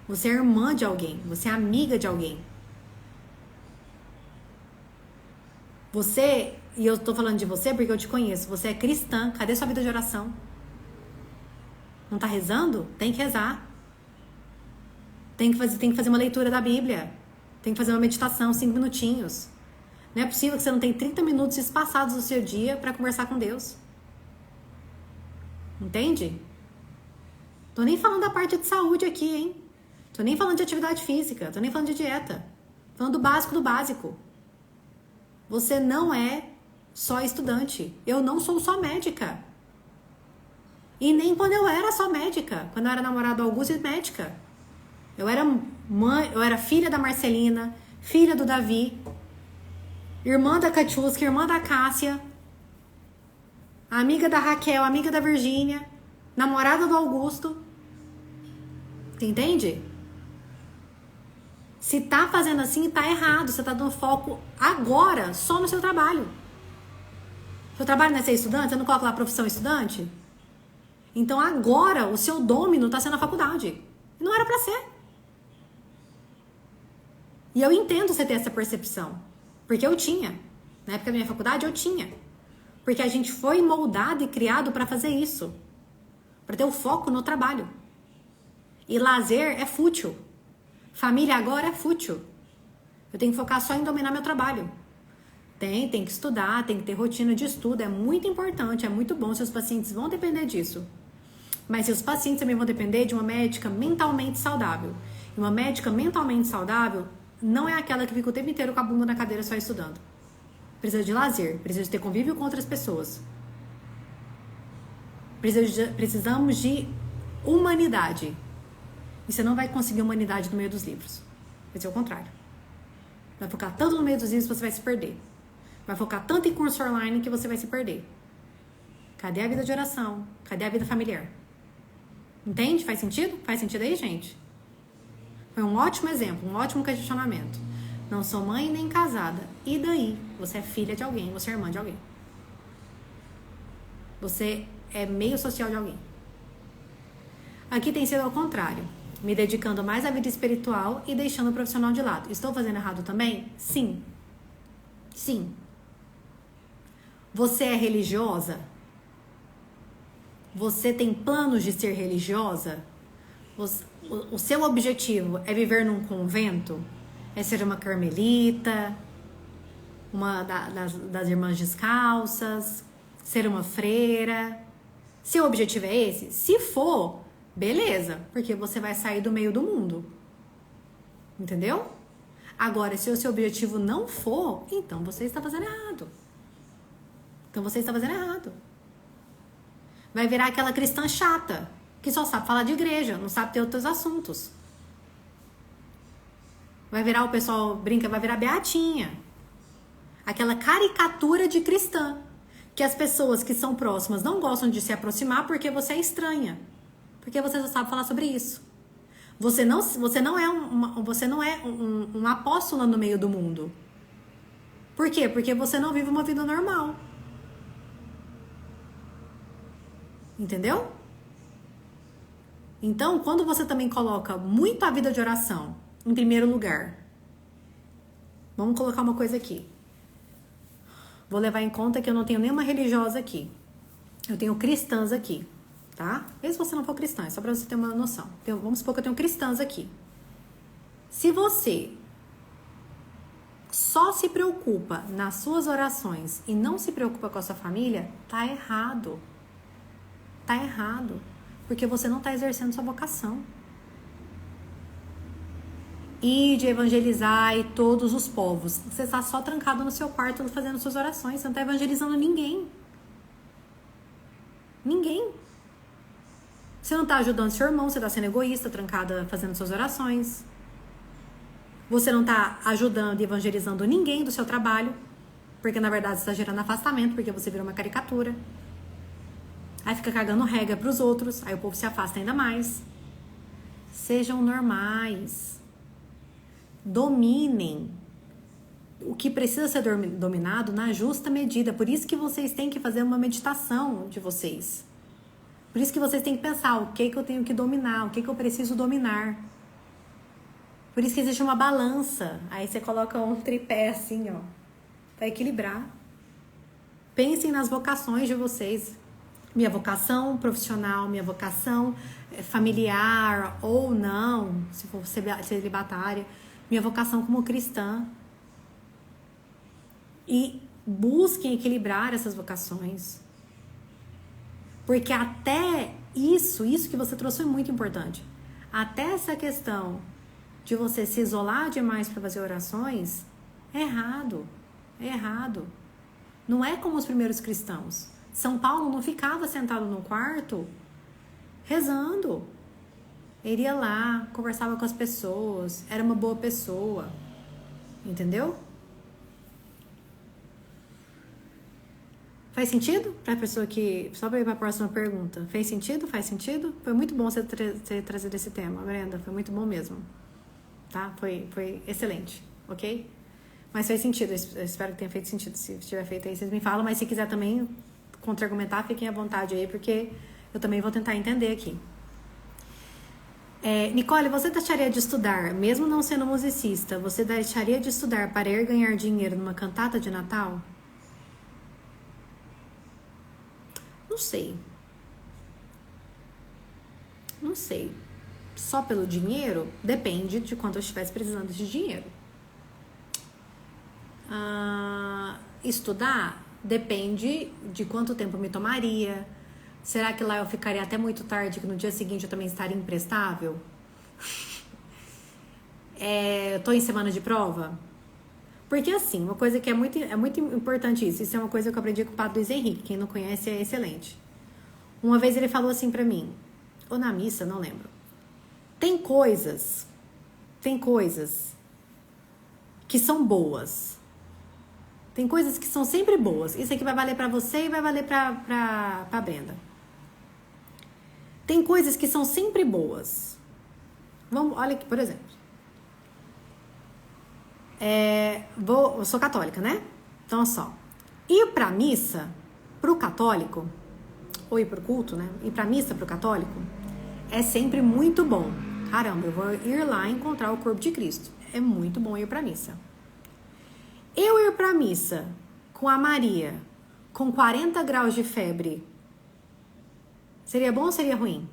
Você é irmã de alguém. Você é amiga de alguém. E eu tô falando de você porque eu te conheço. Você é cristã. Cadê sua vida de oração? Não tá rezando? Tem que rezar. Tem que fazer uma leitura da Bíblia. Tem que fazer uma meditação, 5 minutinhos. Não é possível que você não tenha 30 minutos espaçados no seu dia para conversar com Deus. Entende? Tô nem falando da parte de saúde aqui, hein? Tô nem falando de atividade física, tô nem falando de dieta. Tô falando do básico do básico. Você não é só estudante. Eu não sou só médica. E nem quando eu era só médica, quando eu era namorada do Augusto e médica. Eu era mãe, eu era filha da Marcelina, filha do Davi, irmã da Katiuska, irmã da Cássia, amiga da Raquel, amiga da Virgínia, namorada do Augusto. Você entende? Se tá fazendo assim, tá errado. Você tá dando foco agora só no seu trabalho. Seu trabalho não é ser estudante? Você não coloca lá profissão estudante? Então agora o seu domínio tá sendo a faculdade. Não era pra ser. E eu entendo você ter essa percepção. Porque eu tinha. Na época da minha faculdade eu tinha. Porque a gente foi moldado e criado pra fazer isso. Pra ter o foco no trabalho. E lazer é fútil. Família agora é fútil. Eu tenho que focar só em dominar meu trabalho. Tem que estudar, tem que ter rotina de estudo. É muito importante, é muito bom. Seus pacientes vão depender disso. Mas seus pacientes também vão depender de uma médica mentalmente saudável. E uma médica mentalmente saudável não é aquela que fica o tempo inteiro com a bunda na cadeira só estudando. Precisa de lazer, precisa de ter convívio com outras pessoas. Precisamos de humanidade. E você não vai conseguir humanidade no meio dos livros. Vai ser o contrário. Vai focar tanto no meio dos livros que você vai se perder. Vai focar tanto em curso online que você vai se perder. Cadê a vida de oração? Cadê a vida familiar? Entende? Faz sentido? Faz sentido aí, gente? Foi um ótimo exemplo, um ótimo questionamento. Não sou mãe nem casada. E daí? Você é filha de alguém, você é irmã de alguém. Você é meio social de alguém. Aqui tem sido ao contrário. Me dedicando mais à vida espiritual e deixando o profissional de lado. Estou fazendo errado também? Sim. Sim. Você é religiosa? Você tem planos de ser religiosa? O seu objetivo é viver num convento? É ser uma carmelita? Uma das irmãs descalças? Ser uma freira? Seu objetivo é esse? Se for, beleza, porque você vai sair do meio do mundo. Entendeu? Agora, se o seu objetivo não for, então você está fazendo errado. Então você está fazendo errado. Vai virar aquela cristã chata, que só sabe falar de igreja, não sabe ter outros assuntos. Vai virar, o pessoal brinca, vai virar beatinha. Aquela caricatura de cristã, que as pessoas que são próximas não gostam de se aproximar porque você é estranha. Porque você só sabe falar sobre isso. Você não é um apóstolo no meio do mundo. Por quê? Porque você não vive uma vida normal. Entendeu? Então, quando você também coloca muito a vida de oração em primeiro lugar, vamos colocar uma coisa aqui. Vou levar em conta que eu não tenho nenhuma religiosa aqui. Eu tenho cristãs aqui, tá? Mesmo se você não for cristã, é só pra você ter uma noção. Então, vamos supor que eu tenho cristãs aqui. Se você só se preocupa nas suas orações e não se preocupa com a sua família, tá errado. Tá errado. Porque você não tá exercendo sua vocação. E de evangelizar e todos os povos. Você está só trancado no seu quarto fazendo suas orações. Você não tá evangelizando ninguém. Ninguém. Você não tá ajudando seu irmão, você tá sendo egoísta, trancada fazendo suas orações. Você não tá ajudando e evangelizando ninguém do seu trabalho. Porque na verdade você tá gerando afastamento, porque você virou uma caricatura. Aí fica cagando regra pros outros, aí o povo se afasta ainda mais. Sejam normais. Dominem o que precisa ser dominado na justa medida. Por isso que vocês têm que fazer uma meditação de vocês. Por isso que vocês têm que pensar o que eu tenho que dominar, o que eu preciso dominar. Por isso que existe uma balança. Aí você coloca um tripé assim, ó, para equilibrar. Pensem nas vocações de vocês. Minha vocação profissional, minha vocação familiar ou não, se for celibatária, minha vocação como cristã. E busquem equilibrar essas vocações. Porque até isso que você trouxe é muito importante. Até essa questão de você se isolar demais para fazer orações, é errado. É errado. Não é como os primeiros cristãos. São Paulo não ficava sentado no quarto Rezando. Ele ia lá, conversava com as pessoas, era uma boa pessoa. Entendeu? Faz sentido? Pra pessoa que... Só pra ir pra próxima pergunta. Fez sentido? Faz sentido? Foi muito bom você ter trazido esse tema, Brenda. Foi muito bom mesmo. Tá? Foi excelente. Ok? Mas fez sentido. Eu espero que tenha feito sentido. Se tiver feito aí, vocês me falam. Mas se quiser também contra-argumentar, fiquem à vontade aí, porque eu também vou tentar entender aqui. Nicole, você deixaria de estudar, mesmo não sendo musicista, você deixaria de estudar para ir ganhar dinheiro numa cantata de Natal? Não sei. Não sei. Só pelo dinheiro? Depende de quanto eu estivesse precisando de dinheiro. Estudar? Depende de quanto tempo me tomaria. Será que lá eu ficaria até muito tarde, que no dia seguinte eu também estaria imprestável? Tô em semana de prova? Porque assim, uma coisa que é muito importante isso é uma coisa que eu aprendi com o Padre Luiz Henrique, quem não conhece é excelente. Uma vez ele falou assim pra mim, ou na missa, não lembro. Tem coisas que são boas. Tem coisas que são sempre boas. Isso aqui vai valer pra você e vai valer pra Brenda. Tem coisas que são sempre boas. Olha aqui, por exemplo. Eu sou católica, né? Então, só. Ir pra missa, pro católico, ou ir pro culto, né? Ir pra missa pro católico, é sempre muito bom. Caramba, eu vou ir lá encontrar o corpo de Cristo. É muito bom ir pra missa. Eu ir pra missa com a Maria, com 40 graus de febre, seria bom ou seria ruim?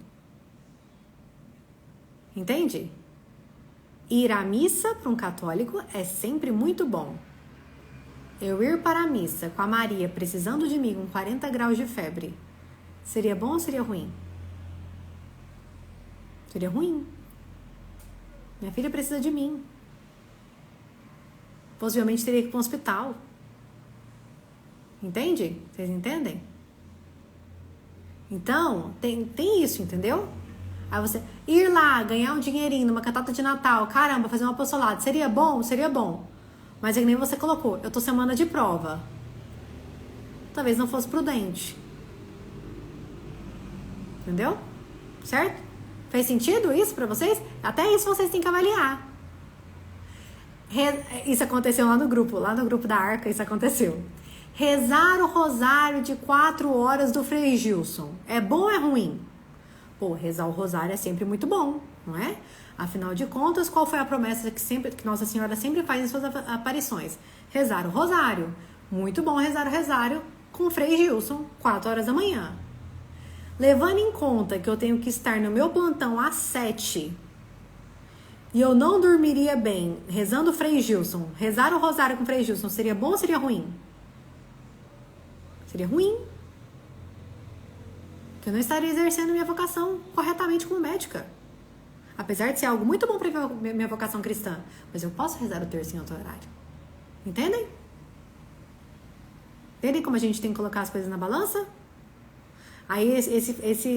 Entende? Ir à missa para um católico é sempre muito bom. Eu ir para a missa com a Maria precisando de mim com 40 graus de febre, seria bom ou seria ruim? Seria ruim. Minha filha precisa de mim. Possivelmente teria que ir para um hospital. Entende? Vocês entendem? Então, tem isso, entendeu? Aí você ir lá, ganhar um dinheirinho numa cantata de Natal, caramba, fazer um apostolado, seria bom? Seria bom. Mas é que nem você colocou, eu tô semana de prova. Talvez não fosse prudente. Entendeu? Certo? Fez sentido isso pra vocês? Até isso vocês têm que avaliar. Isso aconteceu lá no grupo da Arca, isso aconteceu. Rezar o rosário de 4 horas do Frei Gilson. É bom ou é ruim? Pô, rezar o rosário é sempre muito bom, não é? Afinal de contas, qual foi a promessa que Nossa Senhora sempre faz em suas aparições? Rezar o rosário. Muito bom rezar o rosário com o Frei Gilson, 4 horas da manhã. Levando em conta que eu tenho que estar no meu plantão às 7 e eu não dormiria bem rezando o Frei Gilson, rezar o rosário com o Frei Gilson, seria bom ou seria ruim? Seria ruim. Porque eu não estaria exercendo minha vocação corretamente como médica. Apesar de ser algo muito bom para minha vocação cristã. Mas eu posso rezar o terço em outro horário. Entendem? Entendem como a gente tem que colocar as coisas na balança? Aí,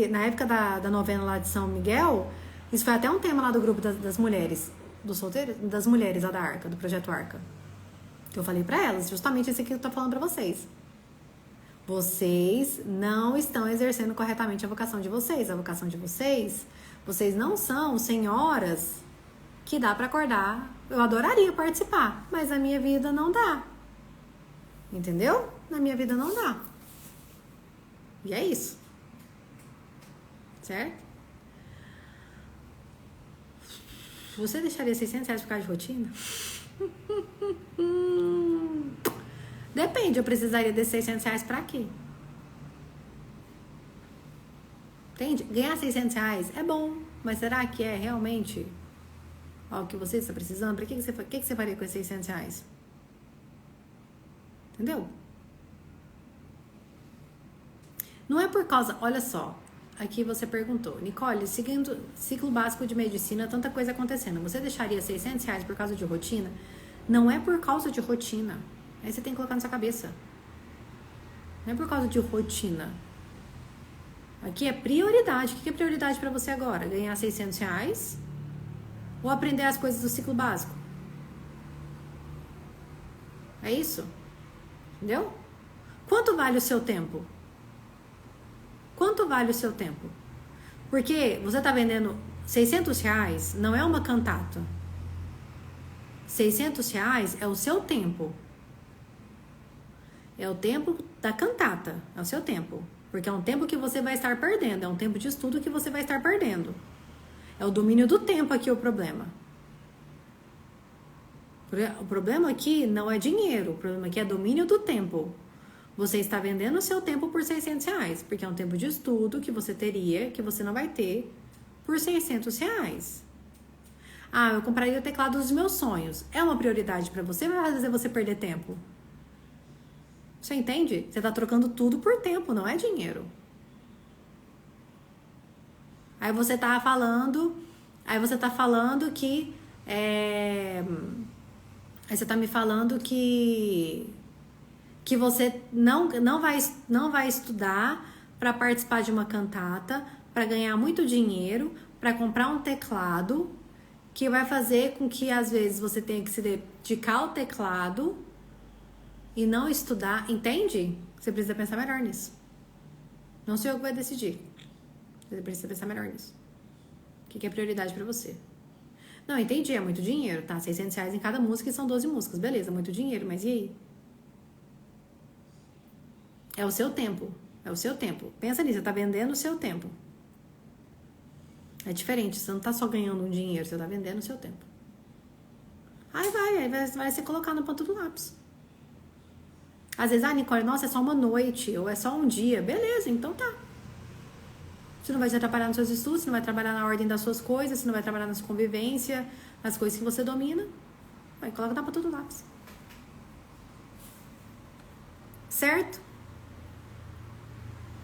na época da novena lá de São Miguel, isso foi até um tema lá do grupo das mulheres, dos solteiros, das mulheres lá da Arca, do Projeto Arca. Que eu falei pra elas, justamente esse aqui que eu tô falando pra vocês. Vocês não estão exercendo corretamente a vocação de vocês. A vocação de vocês não são senhoras que dá pra acordar. Eu adoraria participar, mas na minha vida não dá. Entendeu? Na minha vida não dá. E é isso. Certo? Você deixaria R$600 por causa de rotina? Depende, eu precisaria desses R$600 pra quê? Entende? Ganhar R$600 é bom, mas será que é realmente o que você está precisando? Pra que você faria com esses R$600? Entendeu? Não é por causa... Olha só, aqui você perguntou, Nicole, seguindo ciclo básico de medicina, tanta coisa acontecendo, você deixaria R$600 por causa de rotina? Não é por causa de rotina. Aí você tem que colocar na sua cabeça. Não é por causa de rotina. Aqui é prioridade. O que é prioridade para você agora? Ganhar R$600 ou aprender as coisas do ciclo básico? É isso? Entendeu? Quanto vale o seu tempo? Quanto vale o seu tempo? Porque você tá vendendo R$600, não é uma cantata. R$600 é o seu tempo. É o tempo da cantata. É o seu tempo. Porque é um tempo que você vai estar perdendo. É um tempo de estudo que você vai estar perdendo. É o domínio do tempo aqui o problema. O problema aqui não é dinheiro. O problema aqui é domínio do tempo. Você está vendendo o seu tempo por R$600. Porque é um tempo de estudo que você teria, que você não vai ter, por R$600. Ah, eu compraria o teclado dos meus sonhos. É uma prioridade para você ou vai fazer você perder tempo? Você entende? Você está trocando tudo por tempo, não é dinheiro. Aí você está falando que... Aí você está me falando que você não vai estudar para participar de uma cantata, para ganhar muito dinheiro, para comprar um teclado, que vai fazer com que às vezes você tenha que se dedicar ao teclado e não estudar, entende? Você precisa pensar melhor nisso. Não sou eu que vai decidir. Você precisa pensar melhor nisso. O que é prioridade pra você? Não, entendi, é muito dinheiro, tá? R$600 em cada música e são 12 músicas. Beleza, muito dinheiro, mas e aí? É o seu tempo. É o seu tempo. Pensa nisso, você tá vendendo o seu tempo. É diferente, você não tá só ganhando um dinheiro, você tá vendendo o seu tempo. Aí vai ser colocar no ponto do lápis. Às vezes, Nicole, nossa, é só uma noite, ou é só um dia. Beleza, então tá. Você não vai te atrapalhar nos seus estudos, você não vai trabalhar na ordem das suas coisas, você não vai trabalhar na sua convivência, nas coisas que você domina. Vai, coloca na ponta do lápis. Certo?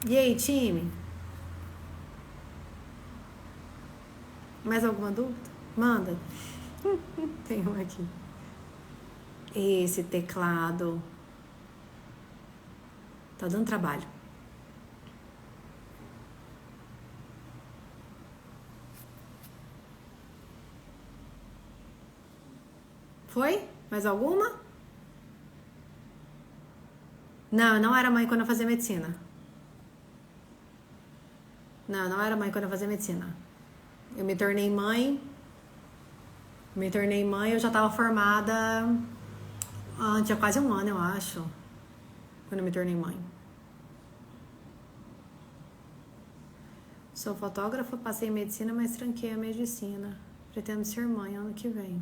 E aí, time? Mais alguma dúvida? Manda. Tem um aqui. Esse teclado tá dando trabalho. Foi? Mais alguma? Não, eu não era mãe quando eu fazia medicina. Não, eu não era mãe quando eu fazia medicina. Eu me tornei mãe, eu já estava formada tinha quase um ano, eu acho, quando eu me tornei mãe. Sou fotógrafa, passei em medicina, mas tranquei a medicina. Pretendo ser mãe ano que vem.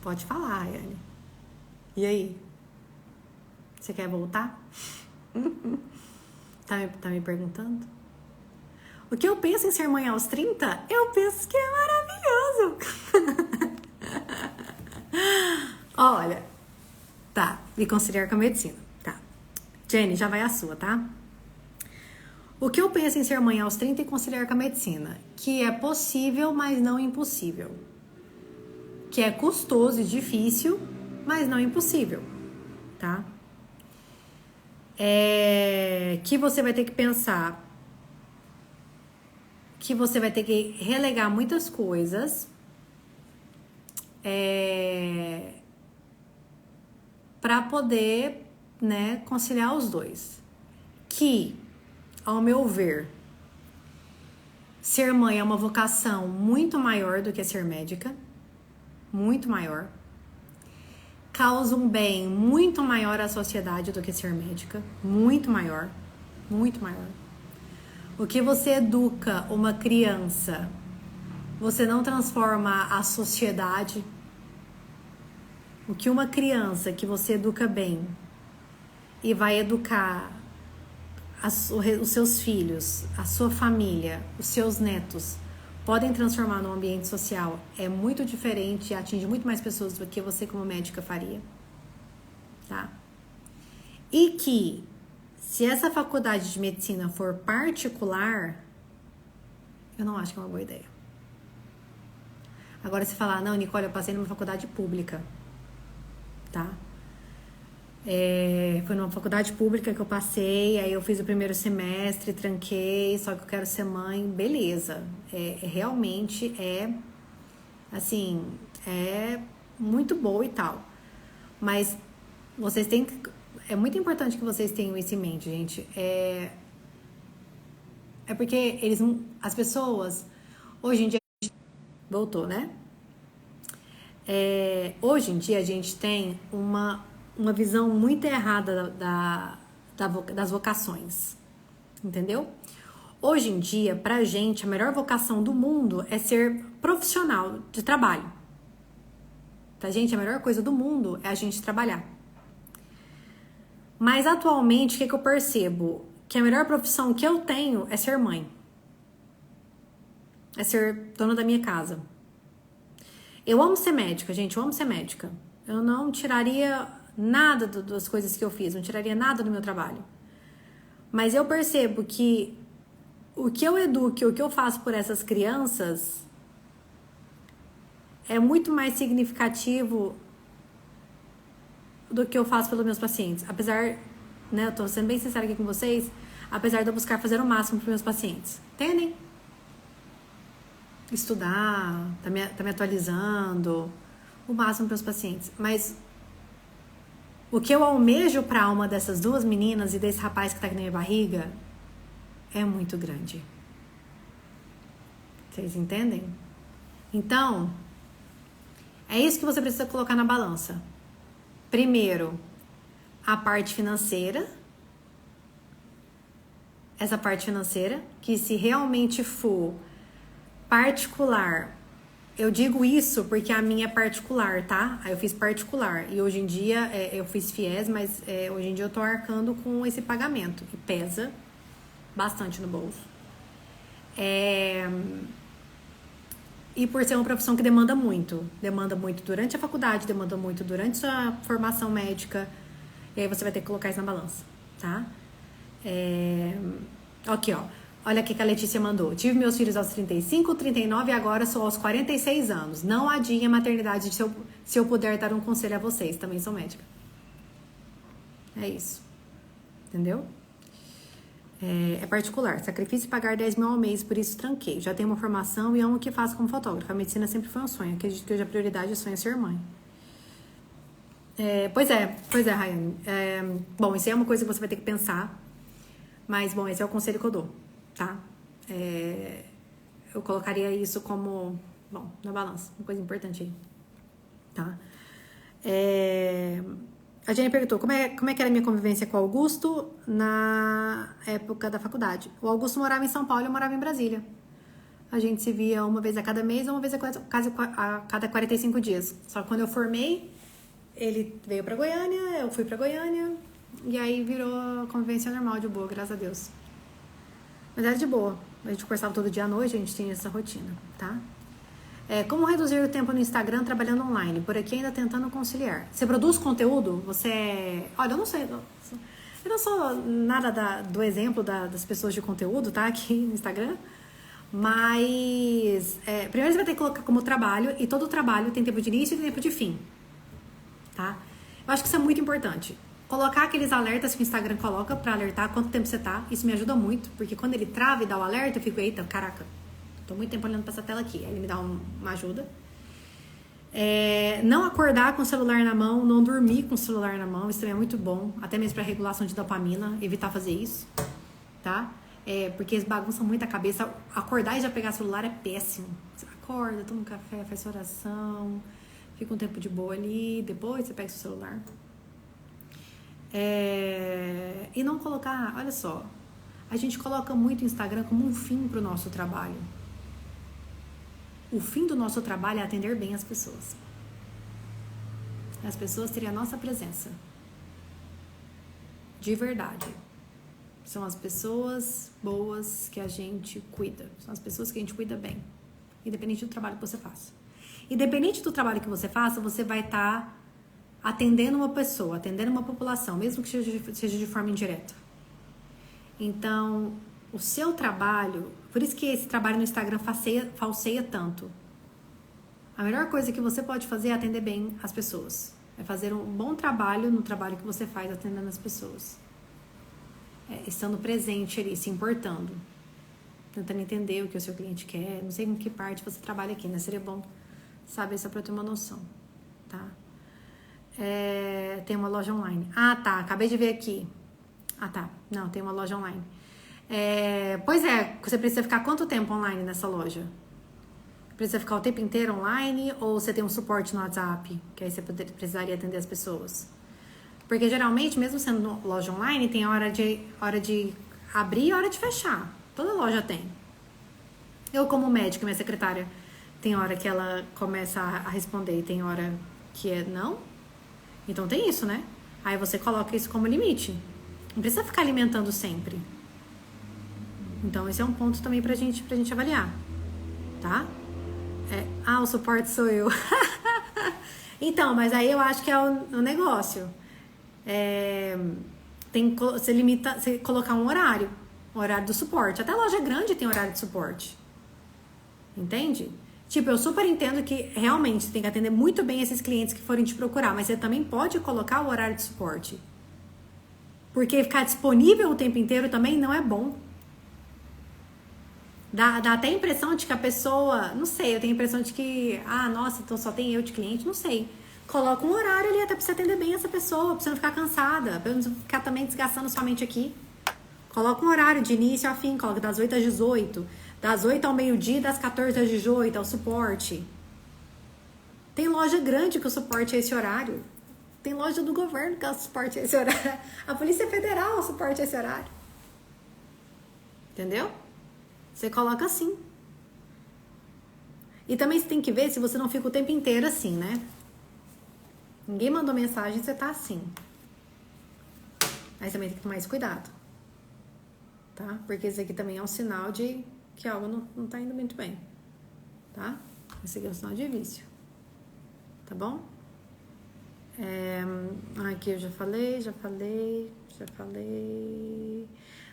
Pode falar, Ayane. E aí? Você quer voltar? Tá me perguntando? O que eu penso em ser mãe aos 30? Eu penso que é maravilhoso. Olha, tá, me conciliar com a medicina, tá. Jenny, já vai a sua, tá? O que eu penso em ser mãe aos 30 e conciliar com a medicina? Que é possível, mas não impossível. Que é custoso e difícil, mas não impossível, tá? Que você vai ter que pensar que você vai ter que relegar muitas coisas para poder, né, conciliar os dois. Que, ao meu ver, ser mãe é uma vocação muito maior do que ser médica, muito maior. Causa um bem muito maior à sociedade do que ser médica, muito maior, muito maior. O que você educa uma criança, você não transforma a sociedade. O que uma criança que você educa bem e vai educar os seus filhos, a sua família, os seus netos, podem transformar no ambiente social é muito diferente e atinge muito mais pessoas do que você como médica faria, tá? E que se essa faculdade de medicina for particular, eu não acho que é uma boa ideia. Agora se falar, não, Nicole, eu passei numa faculdade pública, tá? Foi numa faculdade pública que eu passei, aí eu fiz o primeiro semestre, tranquei, só que eu quero ser mãe, beleza. Realmente assim, é muito boa e tal. Mas vocês têm que... É muito importante que vocês tenham isso em mente, gente. Porque as pessoas, hoje em dia, voltou, né? Hoje em dia a gente tem uma visão muito errada das vocações, entendeu? Hoje em dia, pra gente, a melhor vocação do mundo é ser profissional de trabalho. Pra gente, a melhor coisa do mundo é a gente trabalhar. Mas atualmente, o que eu percebo? Que a melhor profissão que eu tenho é ser mãe. É ser dona da minha casa. Eu amo ser médica, gente, eu amo ser médica. Eu não tiraria nada das coisas que eu fiz, não tiraria nada do meu trabalho. Mas eu percebo que o que eu educo, o que eu faço por essas crianças é muito mais significativo do que eu faço pelos meus pacientes. Apesar, né, eu tô sendo bem sincera aqui com vocês, apesar de eu buscar fazer o máximo para meus pacientes. Entendem? Estudar, tá me atualizando, o máximo para os pacientes. Mas o que eu almejo para a alma dessas duas meninas e desse rapaz que tá aqui na minha barriga é muito grande. Vocês entendem? Então, é isso que você precisa colocar na balança. Primeiro, a parte financeira. Essa parte financeira, que se realmente for particular, eu digo isso porque a minha é particular, tá? Aí eu fiz particular e hoje em dia eu fiz FIES, mas hoje em dia eu tô arcando com esse pagamento, que pesa bastante no bolso. E por ser uma profissão que demanda muito durante a faculdade, demanda muito durante sua formação médica, e aí você vai ter que colocar isso na balança, tá? Aqui, ó. Olha o que a Letícia mandou. Tive meus filhos aos 35, 39 e agora sou aos 46 anos. Não adiem a maternidade se eu puder dar um conselho a vocês. Também sou médica. É isso. Entendeu? É particular. Sacrifício pagar 10 mil ao mês, por isso tranquei. Já tenho uma formação e amo o que faço como fotógrafa. A medicina sempre foi um sonho. Acredito que hoje a prioridade é sonho ser mãe. Pois é, Rayane. Bom, isso é uma coisa que você vai ter que pensar. Mas, bom, esse é o conselho que eu dou. Tá? Eu colocaria isso como, bom, na balança, uma coisa importante aí, tá? A Jenny perguntou como é que era a minha convivência com o Augusto na época da faculdade. O Augusto morava em São Paulo e eu morava em Brasília. A gente se via uma vez a cada mês ou uma vez a cada 45 dias. Só que quando eu formei, ele veio pra Goiânia, eu fui pra Goiânia e aí virou convivência normal, de boa, graças a Deus. Mas era de boa. A gente conversava todo dia à noite, a gente tinha essa rotina, tá? Como reduzir o tempo no Instagram trabalhando online? Por aqui ainda tentando conciliar. Você produz conteúdo? Olha, eu não sei. Eu não sou nada do exemplo das pessoas de conteúdo, tá? Aqui no Instagram. Mas primeiro você vai ter que colocar como trabalho. E todo trabalho tem tempo de início e tempo de fim. Tá? Eu acho que isso é muito importante. Colocar aqueles alertas que o Instagram coloca pra alertar quanto tempo você tá. Isso me ajuda muito, porque quando ele trava e dá o alerta, eu fico, eita, caraca, tô muito tempo olhando pra essa tela aqui. Aí ele me dá uma ajuda. Não acordar com o celular na mão, não dormir com o celular na mão, isso também é muito bom. Até mesmo pra regulação de dopamina, evitar fazer isso, tá? Porque eles bagunçam muito a cabeça. Acordar e já pegar o celular é péssimo. Você acorda, toma um café, faz sua oração, fica um tempo de boa ali, depois você pega o seu celular. E não colocar, olha só, a gente coloca muito o Instagram como um fim para o nosso trabalho. O fim do nosso trabalho é atender bem as pessoas. As pessoas terem a nossa presença. De verdade. São as pessoas boas que a gente cuida. São as pessoas que a gente cuida bem. Independente do trabalho que você faça. Independente do trabalho que você faça, você vai estar atendendo uma pessoa, atendendo uma população, mesmo que seja de forma indireta. Então, o seu trabalho, por isso que esse trabalho no Instagram falseia tanto. A melhor coisa que você pode fazer é atender bem as pessoas. É fazer um bom trabalho no trabalho que você faz atendendo as pessoas. Estando presente ali, se importando. Tentando entender o que o seu cliente quer. Não sei em que parte você trabalha aqui, né? Seria bom saber só pra eu ter uma noção, tá? Tem uma loja online. Ah, tá. Acabei de ver aqui. Ah, tá. Não, tem uma loja online. Pois é, você precisa ficar quanto tempo online nessa loja? Precisa ficar o tempo inteiro online ou você tem um suporte no WhatsApp? Que aí você precisaria atender as pessoas. Porque geralmente, mesmo sendo loja online, tem hora de abrir e hora de fechar. Toda loja tem. Eu, como médica, minha secretária, tem hora que ela começa a responder e tem hora que não. Então tem isso, né? Aí você coloca isso como limite. Não precisa ficar alimentando sempre. Então esse é um ponto também pra gente avaliar. Tá? O suporte sou eu. Então, mas aí eu acho que é o negócio. Você colocar um horário do suporte. Até loja grande tem horário de suporte. Entende? Tipo, eu super entendo que realmente você tem que atender muito bem esses clientes que forem te procurar, mas você também pode colocar o horário de suporte. Porque ficar disponível o tempo inteiro também não é bom. Dá até a impressão de que a pessoa, não sei, eu tenho a impressão de que, nossa, então só tem eu de cliente, não sei. Coloca um horário ali até pra você atender bem essa pessoa, pra você não ficar cansada, pra você não ficar também desgastando sua mente aqui. Coloca um horário de início a fim, coloca das 8 às 18, das 8 ao meio-dia, das 14 às 18, ao suporte. Tem loja grande que o suporte é esse horário. Tem loja do governo que o suporte é esse horário. A Polícia Federal o suporte é esse horário. Entendeu? Você coloca assim. E também você tem que ver se você não fica o tempo inteiro assim, né? Ninguém mandou mensagem, você tá assim. Aí você também tem que tomar esse cuidado. Tá? Porque isso aqui também é um sinal de que algo não tá indo muito bem. Tá? Esse aqui é um sinal de vício. Tá bom? Aqui eu já falei.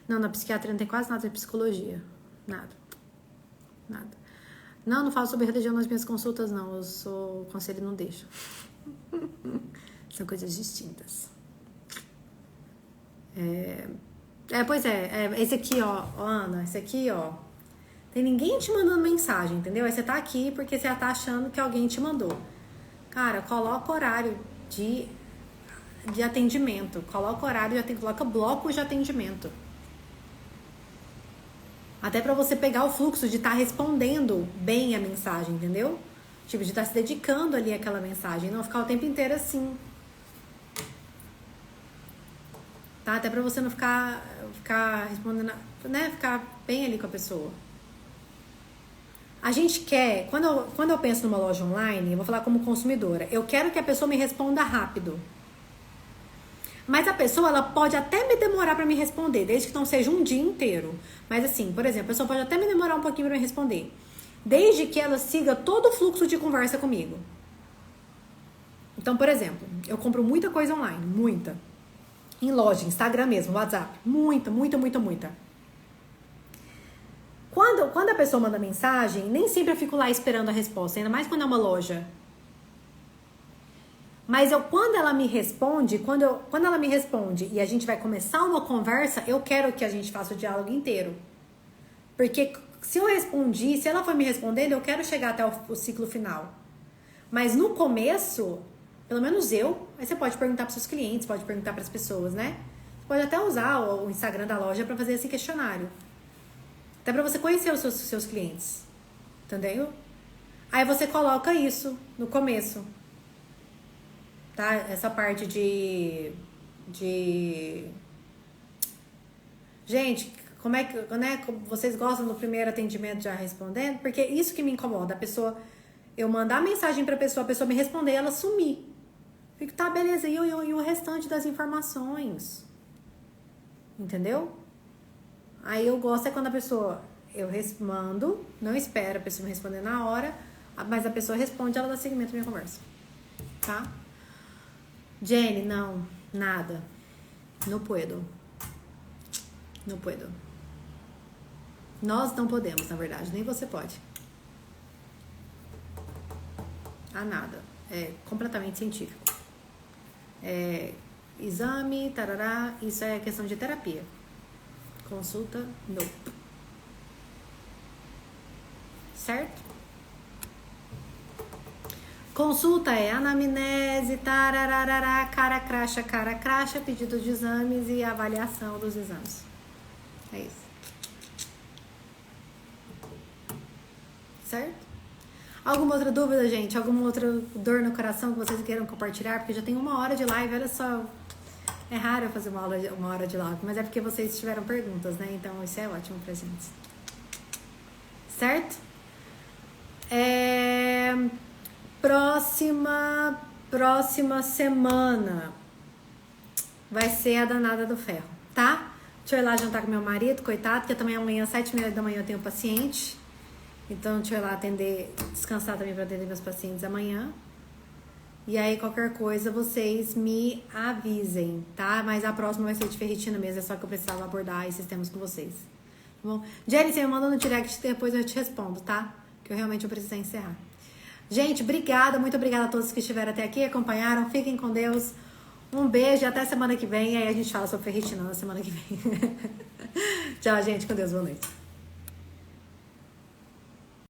Não, na psiquiatria não tem quase nada de psicologia. Nada. Não falo sobre religião nas minhas consultas, não. O conselho não deixa. São coisas distintas. Pois é. Esse aqui, ó, Ana, esse aqui, ó. Tem ninguém te mandando mensagem, entendeu? Aí você tá aqui porque você já tá achando que alguém te mandou. Cara, coloca horário de atendimento. Coloca blocos de atendimento. Até pra você pegar o fluxo de estar respondendo bem a mensagem, entendeu? Tipo, de estar se dedicando ali àquela mensagem. Não ficar o tempo inteiro assim. Tá? Até pra você não ficar respondendo, né? Ficar bem ali com a pessoa. A gente quer... Quando eu penso numa loja online, eu vou falar como consumidora. Eu quero que a pessoa me responda rápido. Mas a pessoa, ela pode até me demorar pra me responder, desde que não seja um dia inteiro. Mas assim, por exemplo, a pessoa pode até me demorar um pouquinho pra me responder, desde que ela siga todo o fluxo de conversa comigo. Então, por exemplo, eu compro muita coisa online, muita. Em loja, Instagram mesmo, WhatsApp. Muita. Quando a pessoa manda mensagem, nem sempre eu fico lá esperando a resposta, ainda mais quando é uma loja. Mas quando ela me responde, quando ela me responde e a gente vai começar uma conversa, eu quero que a gente faça o diálogo inteiro. Porque se eu respondi, se ela for me respondendo, eu quero chegar até o ciclo final. Mas no começo, pelo menos aí você pode perguntar para seus clientes, pode perguntar para as pessoas, né? Você pode até usar o Instagram da loja para fazer esse questionário. Até para você conhecer os seus clientes. Entendeu? Aí você coloca isso no começo. Tá? Essa parte de... Gente, como é que... né? Vocês gostam do primeiro atendimento já respondendo? Porque isso que me incomoda. A pessoa... Eu mandar mensagem pra pessoa, a pessoa me responder e ela sumir. Fico, tá, beleza. E o restante das informações? Entendeu? Aí eu gosto quando a pessoa... Eu respondo, não espero a pessoa me responder na hora, mas a pessoa responde, ela dá seguimento à minha conversa. Tá? Jenny, não, nada. Não puedo. Nós não podemos, na verdade, nem você pode. Nada. É completamente científico. Exame, tarará, isso é questão de terapia. Consulta, não. Certo? Consulta é anamnese, tarararará, cara cracha, pedido de exames e avaliação dos exames. É isso. Certo? Alguma outra dúvida, gente? Alguma outra dor no coração que vocês queiram compartilhar? Porque já tem 1 hora de live, olha só. É raro eu fazer uma hora de live, mas é porque vocês tiveram perguntas, né? Então isso é ótimo pra gente. Certo? Próxima semana vai ser a danada do ferro, tá? Deixa eu ir lá jantar com meu marido, coitado, porque também amanhã, 7h30 da manhã, eu tenho paciente. Então, deixa eu ir lá descansar também pra atender meus pacientes amanhã. E aí, qualquer coisa, vocês me avisem, tá? Mas a próxima vai ser de ferritina mesmo, é só que eu precisava abordar esses temas com vocês. Tá bom? Jenny, você me manda no direct, depois eu te respondo, tá? Que eu preciso encerrar. Gente, obrigada, muito obrigada a todos que estiveram até aqui, acompanharam. Fiquem com Deus. Um beijo, até semana que vem. E aí a gente fala sobre ferritina na semana que vem. Tchau, gente, com Deus, boa noite.